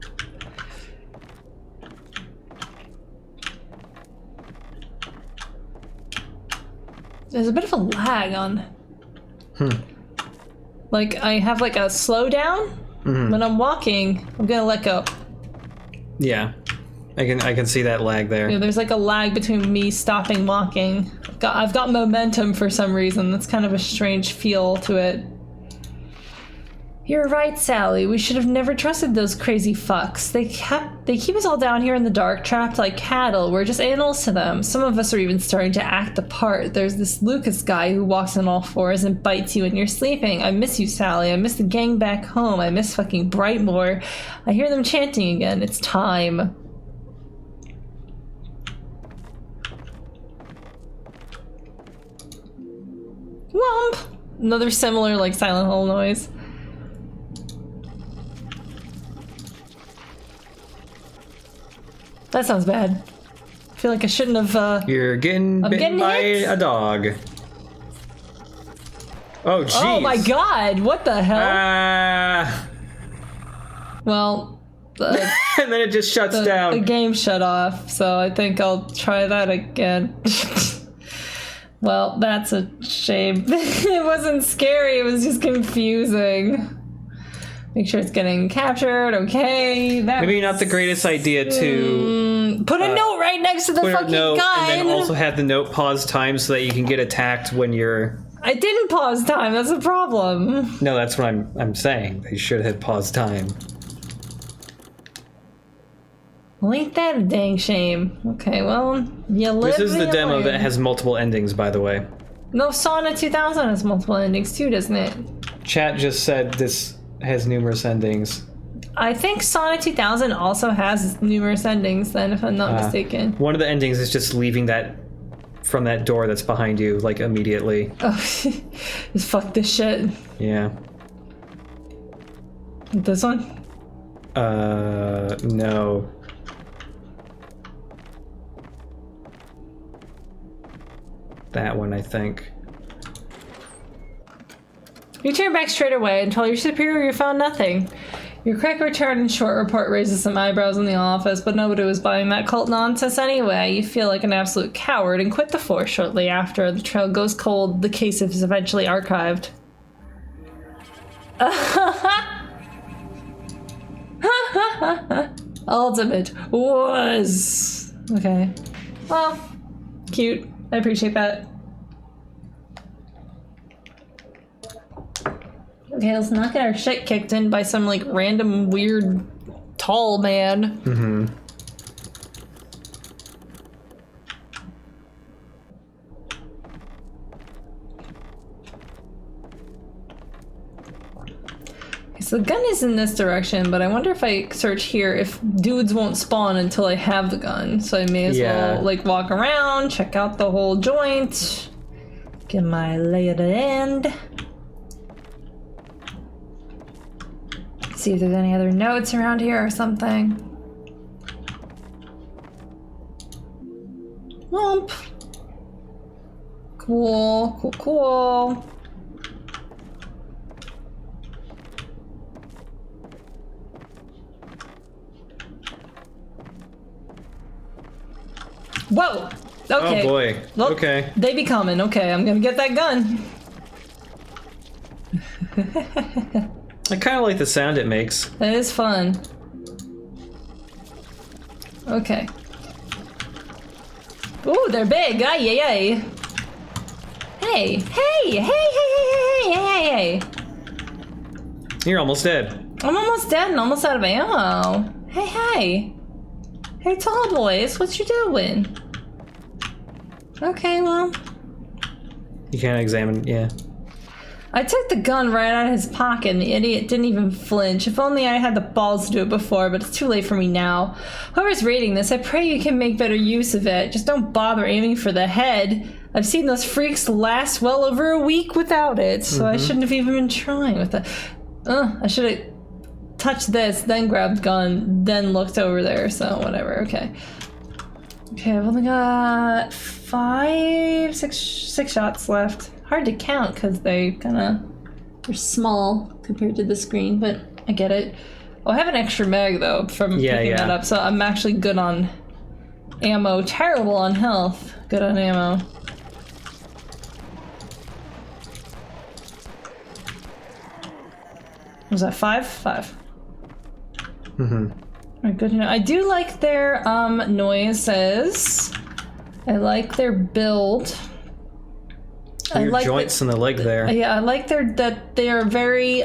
There's a bit of a lag on. Like, I have like a slowdown. When I'm walking, I'm gonna let go. Yeah. I can see that lag there. Yeah, there's like a lag between me stopping walking. I've got momentum for some reason. That's kind of a strange feel to it. You're right, Sally. We should have never trusted those crazy fucks. They keep us all down here in the dark, trapped like cattle. We're just animals to them. Some of us are even starting to act the part. There's this Lucas guy who walks on all fours and bites you when you're sleeping. I miss you, Sally. I miss the gang back home. I miss fucking Brightmoor. I hear them chanting again. It's time. Womp! Another similar, like, Silent Hill noise. That sounds bad. I feel like I shouldn't have, You're getting bitten by a dog. Oh, jeez. Oh my god, what the hell? Well, and then it just shuts down. The game shut off, so I think I'll try that again. Well, that's a shame. It wasn't scary, it was just confusing. Make sure it's getting captured, okay. Maybe not the greatest idea to... put a note right next to the fucking gun! And then also have the note pause time so that you can get attacked when you're... I didn't pause time, that's a problem. No, that's what I'm saying. They should have paused time. Well, ain't that a dang shame. Okay, well, you live. This is the demo learn. that has multiple endings, by the way. No, Sauna 2000 has multiple endings too, doesn't it? Chat just said this has numerous endings. I think Sauna 2000 also has numerous endings then, if I'm not mistaken. One of the endings is just leaving that from that door that's behind you, like, immediately. Oh, just fuck this shit. Yeah. This one? No. That one, I think. You turn back straight away and tell your superior you found nothing. Your quick return and short report raises some eyebrows in the office, but nobody was buying that cult nonsense anyway. You feel like an absolute coward and quit the force shortly after. The trail goes cold. The case is eventually archived. Ultimate was. Okay. Well, cute. I appreciate that. Okay, let's not get our shit kicked in by some, like, random, weird, tall man. Mm-hmm. So the gun is in this direction, but I wonder if I search here if dudes won't spawn until I have the gun. So I may as well, like, walk around, check out the whole joint, get my lay at the end. See if there's any other notes around here or something. Womp. Cool, cool, cool. Whoa! Okay. Oh boy. Look, okay. They be coming. Okay, I'm gonna get that gun. I kind of like the sound it makes. That is fun. Okay. Ooh, they're big. Ay, ay, ay. Hey, hey, hey, hey, hey, hey, hey, hey. You're almost dead. I'm almost dead and almost out of ammo. Hey, hey. Hey, tall boys, what you doing? Okay, well. You can't examine, yeah. I took the gun right out of his pocket and the idiot didn't even flinch. If only I had the balls to do it before, but it's too late for me now. Whoever's reading this, I pray you can make better use of it. Just don't bother aiming for the head. I've seen those freaks last well over a week without it, so I shouldn't have even been trying with it. I should have touched this, then grabbed gun, then looked over there, so whatever, okay. Okay, I've only got six shots left. Hard to count because they're small compared to the screen, but I get it. Oh, I have an extra mag though from picking that up, so I'm actually good on ammo. Terrible on health. Good on ammo. Was that 5? 5. Mm-hmm. Alright, good to know. I do like their noises. I like their build. Your joints in the leg there. Yeah, I like that they are very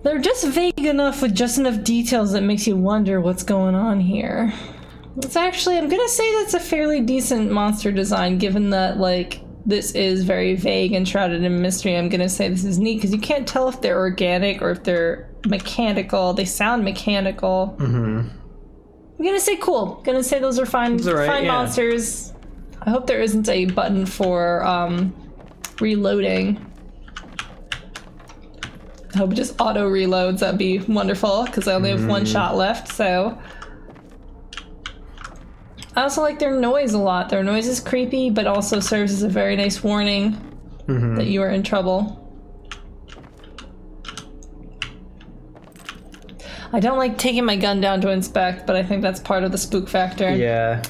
they're just vague enough with just enough details that makes you wonder what's going on here. It's actually, I'm gonna say that's a fairly decent monster design, given that like this is very vague and shrouded in mystery. I'm gonna say this is neat because you can't tell if they're organic or if they're mechanical. They sound mechanical. Mm-hmm. I'm gonna say cool. I'm gonna say those are fine, fine monsters. I hope there isn't a button for reloading. I hope it just auto reloads. That'd be wonderful because I only have one shot left. So I also like their noise a lot. Their noise is creepy, but also serves as a very nice warning that you are in trouble. I don't like taking my gun down to inspect, but I think that's part of the spook factor. Yeah.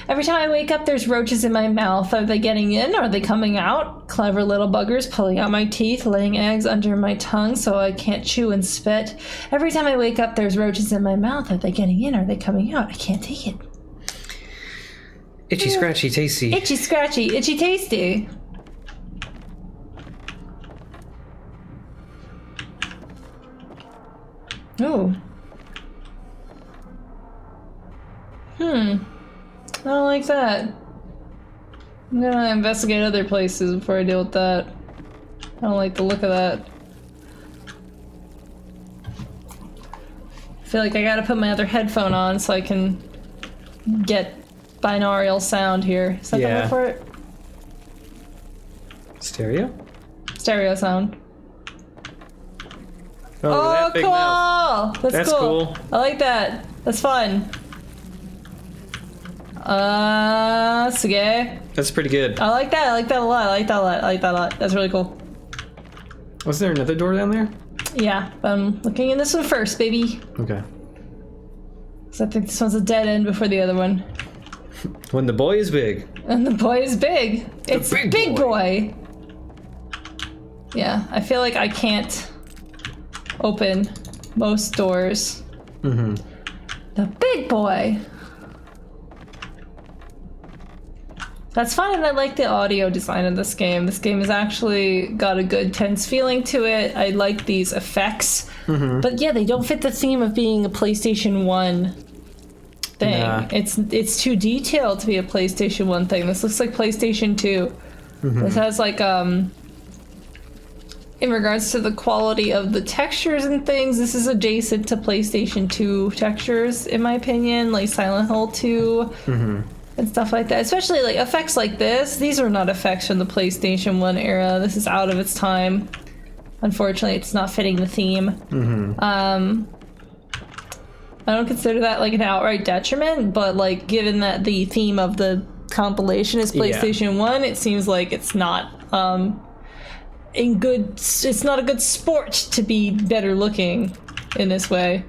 Every time I wake up, there's roaches in my mouth. Are they getting in? Are they coming out? Clever little buggers pulling out my teeth, laying eggs under my tongue so I can't chew and spit. Every time I wake up, there's roaches in my mouth. Are they getting in? Are they coming out? I can't take it. Itchy, scratchy, tasty. Itchy, scratchy, itchy, tasty. Oh. I don't like that. I'm gonna investigate other places before I deal with that. I don't like the look of that. I feel like I gotta put my other headphone on so I can get binaural sound here. Is that the word for it? Stereo? Stereo sound. Oh, that big cool! mouth. That's cool. I like that. That's fun. Sige. That's pretty good. I like that. I like that a lot. I like that a lot. I like that a lot. That's really cool. Was there another door down there? Yeah, but I'm looking in this one first, baby. Okay. So I think this one's a dead end before the other one. When the boy is big. And the boy is big. It's big boy. Yeah, I feel like I can't open most doors. Mm-hmm. The big boy. That's fun, and I like the audio design of this game. This game has actually got a good tense feeling to it. I like these effects. But yeah, they don't fit the theme of being a PlayStation 1 thing. Nah. It's too detailed to be a PlayStation 1 thing. This looks like PlayStation 2. This has like, in regards to the quality of the textures and things, this is adjacent to PlayStation 2 textures, in my opinion, like Silent Hill 2. And stuff like that, especially like effects like this. These are not effects from the PlayStation 1 era. This is out of its time. Unfortunately, it's not fitting the theme. I don't consider that like an outright detriment, but like given that the theme of the compilation is PlayStation 1, it seems like it's not it's not a good sport to be better looking in this way.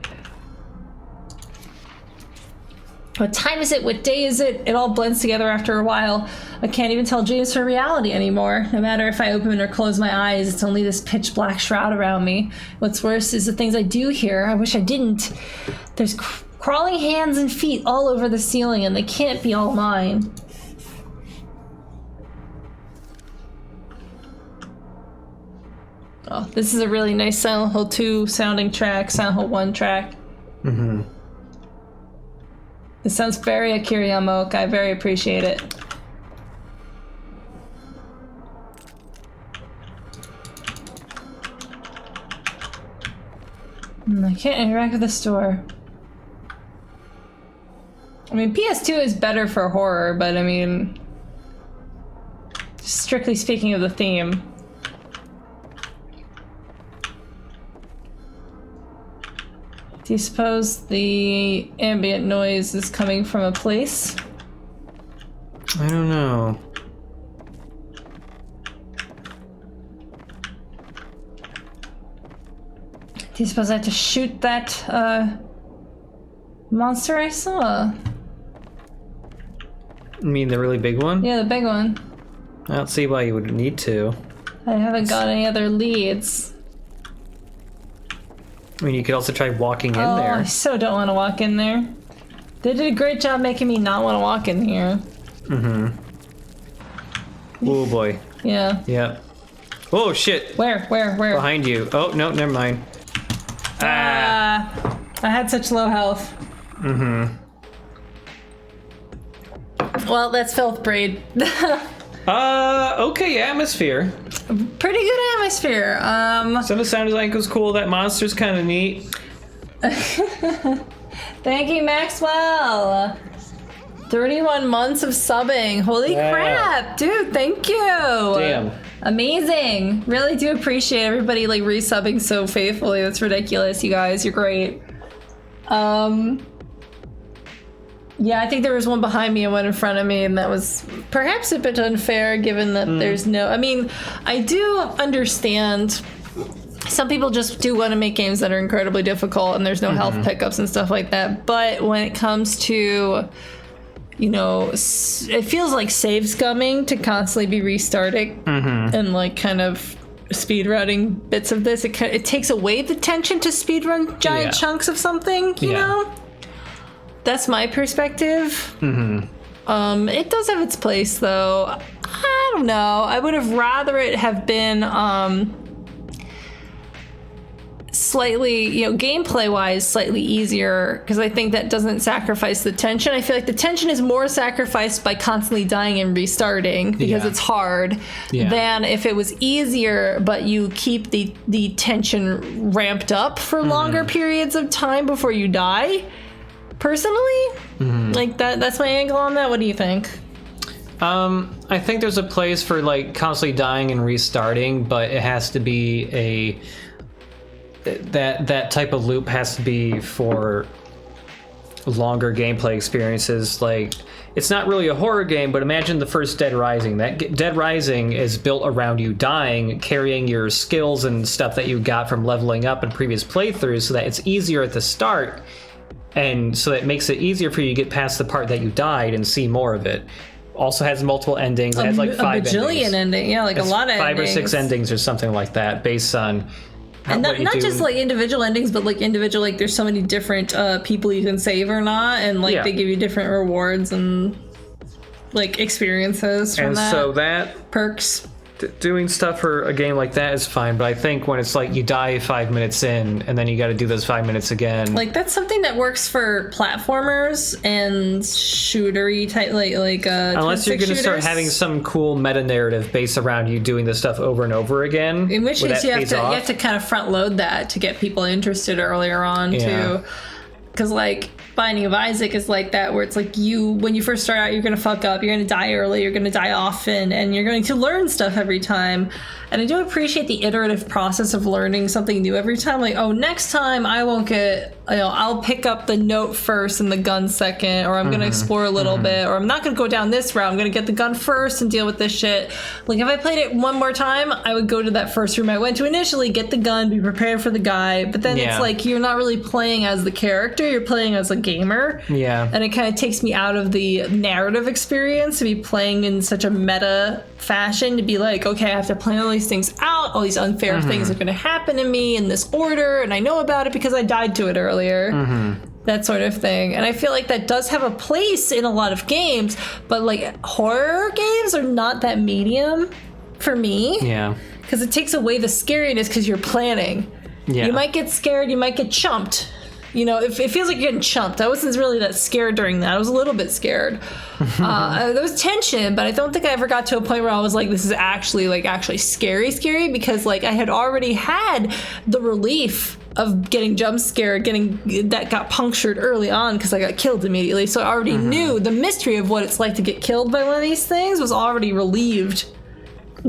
What time is it? What day is it? It all blends together after a while. I can't even tell dreams from reality anymore. No matter if I open or close my eyes, it's only this pitch black shroud around me. What's worse is the things I do hear. I wish I didn't. There's crawling hands and feet all over the ceiling, and they can't be all mine. Oh, this is a really nice Silent Hill 2 sounding track, Silent Hill 1 track. This sounds very Akira Yamaoka. I very appreciate it. I can't interact with the store. I mean, PS2 is better for horror, but I mean, strictly speaking of the theme. Do you suppose the ambient noise is coming from a place? I don't know. Do you suppose I have to shoot that monster I saw? You mean the really big one? Yeah, the big one. I don't see why you would need to. I haven't got any other leads. I mean, you could also try walking in I there. so don't want to walk in there. They did a great job making me not want to walk in here. Mm-hmm. Oh boy. Yeah. Yep. Oh shit! Where? Behind you. Oh, no, never mind. I had such low health. Mm-hmm. Well, that's Filth Breed. Okay, atmosphere. Pretty good atmosphere. Some of the sound design was cool. That monster's kind of neat. Thank you, Maxwell. 31 months of subbing. Holy crap, dude, thank you. Damn. Amazing. Really do appreciate everybody like resubbing so faithfully. That's ridiculous, you guys. You're great. Yeah, I think there was one behind me and one in front of me, and that was perhaps a bit unfair given that there's no... I mean, I do understand some people just do want to make games that are incredibly difficult and there's no health pickups and stuff like that, but when it comes to, you know, it feels like save scumming to constantly be restarting and like kind of speedrunning bits of this. It takes away the tension to speedrun giant chunks of something, you know? That's my perspective. It does have its place, though. I don't know. I would have rather it have been slightly, you know, gameplay-wise, slightly easier, because I think that doesn't sacrifice the tension. I feel like the tension is more sacrificed by constantly dying and restarting because it's hard than if it was easier, but you keep the tension ramped up for longer periods of time before you die. Personally, like that's my angle on that. What do you think? I think there's a place for like constantly dying and restarting, but it has to be that type of loop has to be for longer gameplay experiences. Like, it's not really a horror game, but imagine the first Dead Rising. That Dead Rising is built around you dying, carrying your skills and stuff that you got from leveling up in previous playthroughs, so that it's easier at the start. And so that makes it easier for you to get past the part that you died and see more of it. Also has multiple endings. It has like 5 bajillion endings. Yeah, like a lot of 5 endings. or 6 endings or something like that, based on and not just like individual endings, but like individual, like there's so many different people you can save or not, and like they give you different rewards and like experiences from that. And so that perks. Doing stuff for a game like that is fine, but I think when it's like you die 5 minutes in and then you got to do those 5 minutes again, like that's something that works for platformers and shootery type, like unless you're going to start having some cool meta narrative based around you doing this stuff over and over again. In which case you have to kind of front load that to get people interested earlier on too, because like Binding of Isaac is like that, where it's like when you first start out, you're going to fuck up, you're going to die early, you're going to die often, and you're going to learn stuff every time. And I do appreciate the iterative process of learning something new every time. Like, oh, next time I won't get, you know, I'll pick up the note first and the gun second, or I'm going to explore a little bit, or I'm not going to go down this route, I'm going to get the gun first and deal with this shit. Like, if I played it one more time, I would go to that first room I went to initially, get the gun, be prepared for the guy, but then it's like you're not really playing as the character, you're playing as a gamer. And it kind of takes me out of the narrative experience to be playing in such a meta fashion, to be like, okay, I have to plan all these things out, all these unfair things are going to happen to me in this order, and I know about it because I died to it earlier. That sort of thing. And I feel like that does have a place in a lot of games, but like horror games are not that medium for me. Because it takes away the scariness because you're planning. You might get scared, you might get chumped. You know, it feels like you're getting chumped. I wasn't really that scared during that. I was a little bit scared. There was tension, but I don't think I ever got to a point where I was like, this is actually scary, because like I had already had the relief of getting jump scared, that got punctured early on because I got killed immediately. So I already knew the mystery of what it's like to get killed by one of these things was already relieved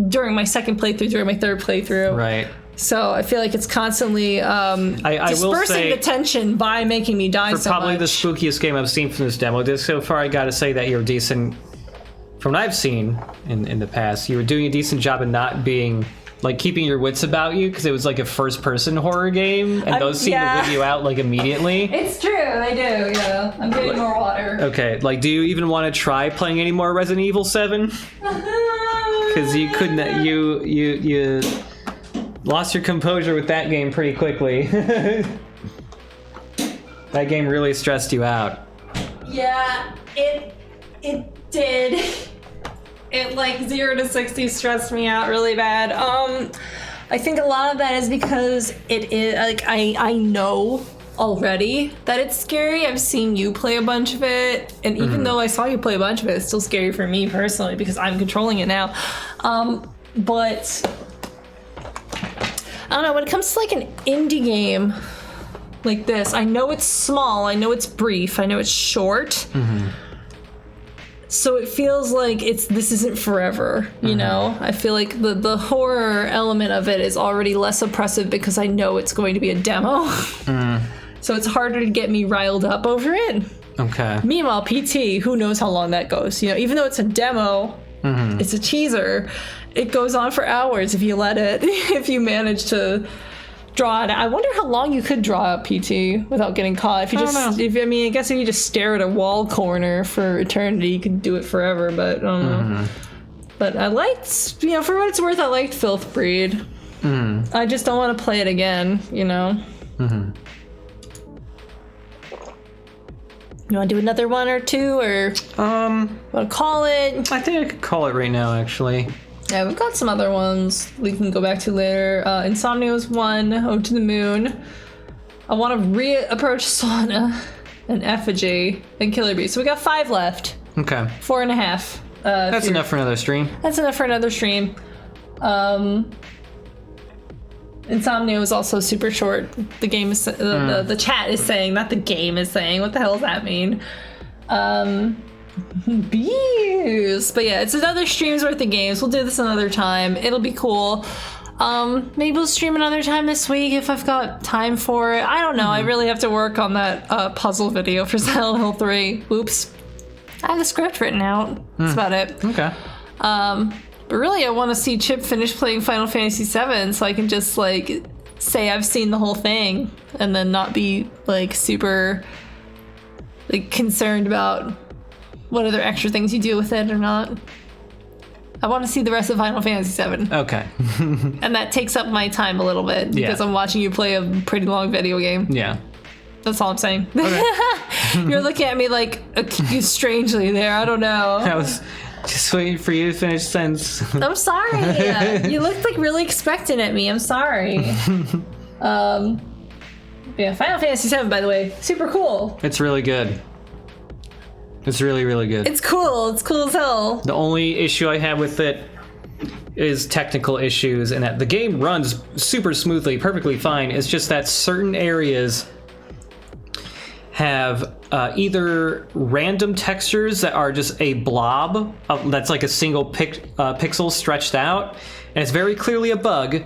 during my second playthrough, during my third playthrough. So I feel like it's constantly dispersing the tension by making me die so much. For probably the spookiest game I've seen from this demo disc so far, I gotta say that you're decent. From what I've seen in the past, you were doing a decent job in not being, like, keeping your wits about you, because it was like a first-person horror game, and those seem to wig you out, like, immediately. It's true, they do, yeah. I'm getting more water. Okay, like, do you even want to try playing any more Resident Evil 7? Because you couldn't, you lost your composure with that game pretty quickly. That game really stressed you out. Yeah, it did. It, like, 0 to 60 stressed me out really bad. I think a lot of that is because it is, like, I know already that it's scary. I've seen you play a bunch of it, and even though I saw you play a bunch of it, it's still scary for me personally because I'm controlling it now. But I don't know, when it comes to, like, an indie game like this, I know it's small, I know it's brief, I know it's short. So it feels like this isn't forever, you know? I feel like the horror element of it is already less oppressive because I know it's going to be a demo. So it's harder to get me riled up over it. Okay. Meanwhile, PT, who knows how long that goes? You know, even though it's a demo, it's a teaser, it goes on for hours if you let it, if you manage to draw it. I wonder how long you could draw out PT without getting caught. If you just, I guess if you just stare at a wall corner for eternity, you could do it forever. But I don't know. But I liked, you know, for what it's worth, I liked Filth Breed. I just don't want to play it again, you know. You want to do another one or two, or want to call it? I think I could call it right now, actually. Yeah, we've got some other ones we can go back to later. Insomnia's one, Ode to the Moon. I want to re-approach Sauna and Effigy and Killer Bee. So we got 5 left. Okay. 4.5. That's enough for another stream. That's enough for another stream. Insomnia was also super short. The game is the chat is saying, not the game is saying. What the hell does that mean? Bees. But yeah, it's another stream's worth of games. We'll do this another time. It'll be cool. Maybe we'll stream another time this week if I've got time for it. I don't know. I really have to work on that puzzle video for Silent Hill 3. Oops. I have the script written out. That's about it. Okay. But really, I want to see Chip finish playing Final Fantasy VII so I can just, like, say I've seen the whole thing and then not be, like, super, like, concerned about what other extra things you do with it or not. I want to see the rest of Final Fantasy VII. Okay. And that takes up my time a little bit because I'm watching you play a pretty long video game. Yeah. That's all I'm saying. Okay. You're looking at me like strangely there. I don't know. I was just waiting for you to finish sentence. I'm sorry. You looked like really expectant at me. I'm sorry. Yeah, Final Fantasy VII, by the way, super cool. It's really good. It's really, really good. It's cool. It's cool as hell. The only issue I have with it is technical issues, and that the game runs super smoothly, perfectly fine. It's just that certain areas have either random textures that are just a blob that's like a single pixel stretched out, and it's very clearly a bug.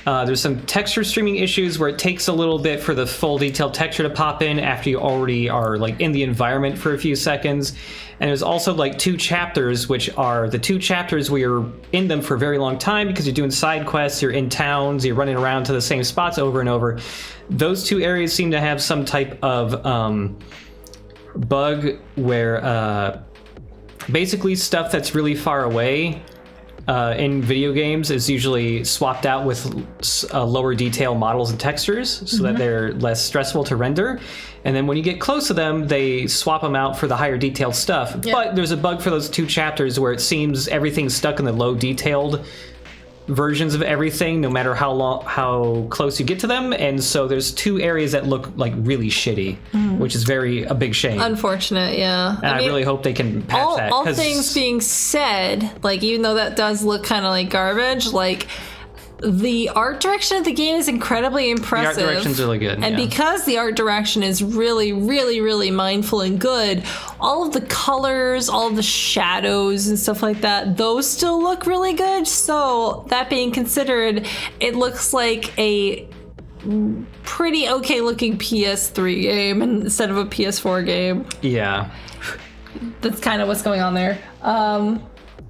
There's some texture streaming issues where it takes a little bit for the full detailed texture to pop in after you already are like in the environment for a few seconds. And there's also like 2 chapters, which are the 2 chapters where you're in them for a very long time because you're doing side quests, you're in towns, you're running around to the same spots over and over. Those 2 areas seem to have some type of bug where basically stuff that's really far away in video games is usually swapped out with lower detail models and textures so that they're less stressful to render. And then when you get close to them, they swap them out for the higher detailed stuff. Yep. But there's a bug for those 2 chapters where it seems everything's stuck in the low detailed versions of everything, no matter how close you get to them. And so there's 2 areas that look like really shitty, which is a big shame. Unfortunate, yeah. And I mean, really hope they can patch that. All things being said, like, even though that does look kind of like garbage, like, the art direction of the game is incredibly impressive. The art direction's really good. And because the art direction is really, really, really mindful and good, all of the colors, all of the shadows and stuff like that, those still look really good. So that being considered, it looks like a pretty okay looking PS3 game instead of a PS4 game. Yeah. That's kind of what's going on there.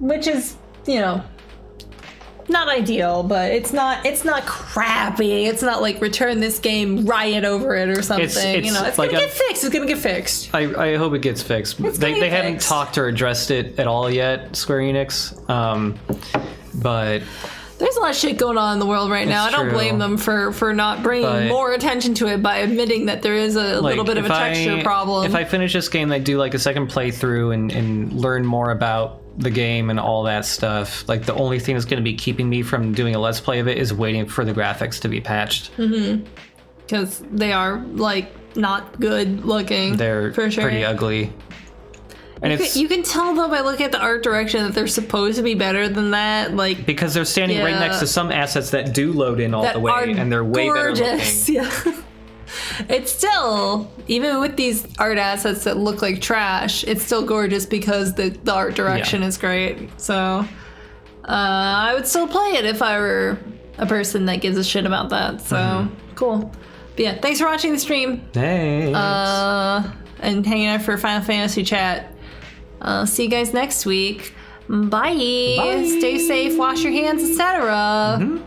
Which is, not ideal, but it's not crappy. It's not like return this game, riot over it or something. It's like gonna get fixed. It's gonna get fixed. I hope it gets fixed. They haven't talked or addressed it at all yet, Square Enix. But there's a lot of shit going on in the world right now. I don't blame them for not bringing more attention to it by admitting that there is a little bit of a texture problem. If I finish this game, I do like a second playthrough and learn more about the game and all that stuff. Like the only thing that's going to be keeping me from doing a let's play of it is waiting for the graphics to be patched. Because they are like not good looking. They're for sure. Pretty ugly. And you can tell though by looking at the art direction that they're supposed to be better than that. Like because they're standing right next to some assets that do load in all the way, and they're way gorgeous. better looking. Yeah. It's still, even with these art assets that look like trash, it's still gorgeous because the art direction is great. So I would still play it if I were a person that gives a shit about that. So cool. But yeah, thanks for watching the stream. Thanks. And hanging out for Final Fantasy chat. See you guys next week. Bye. Stay safe, wash your hands, etc.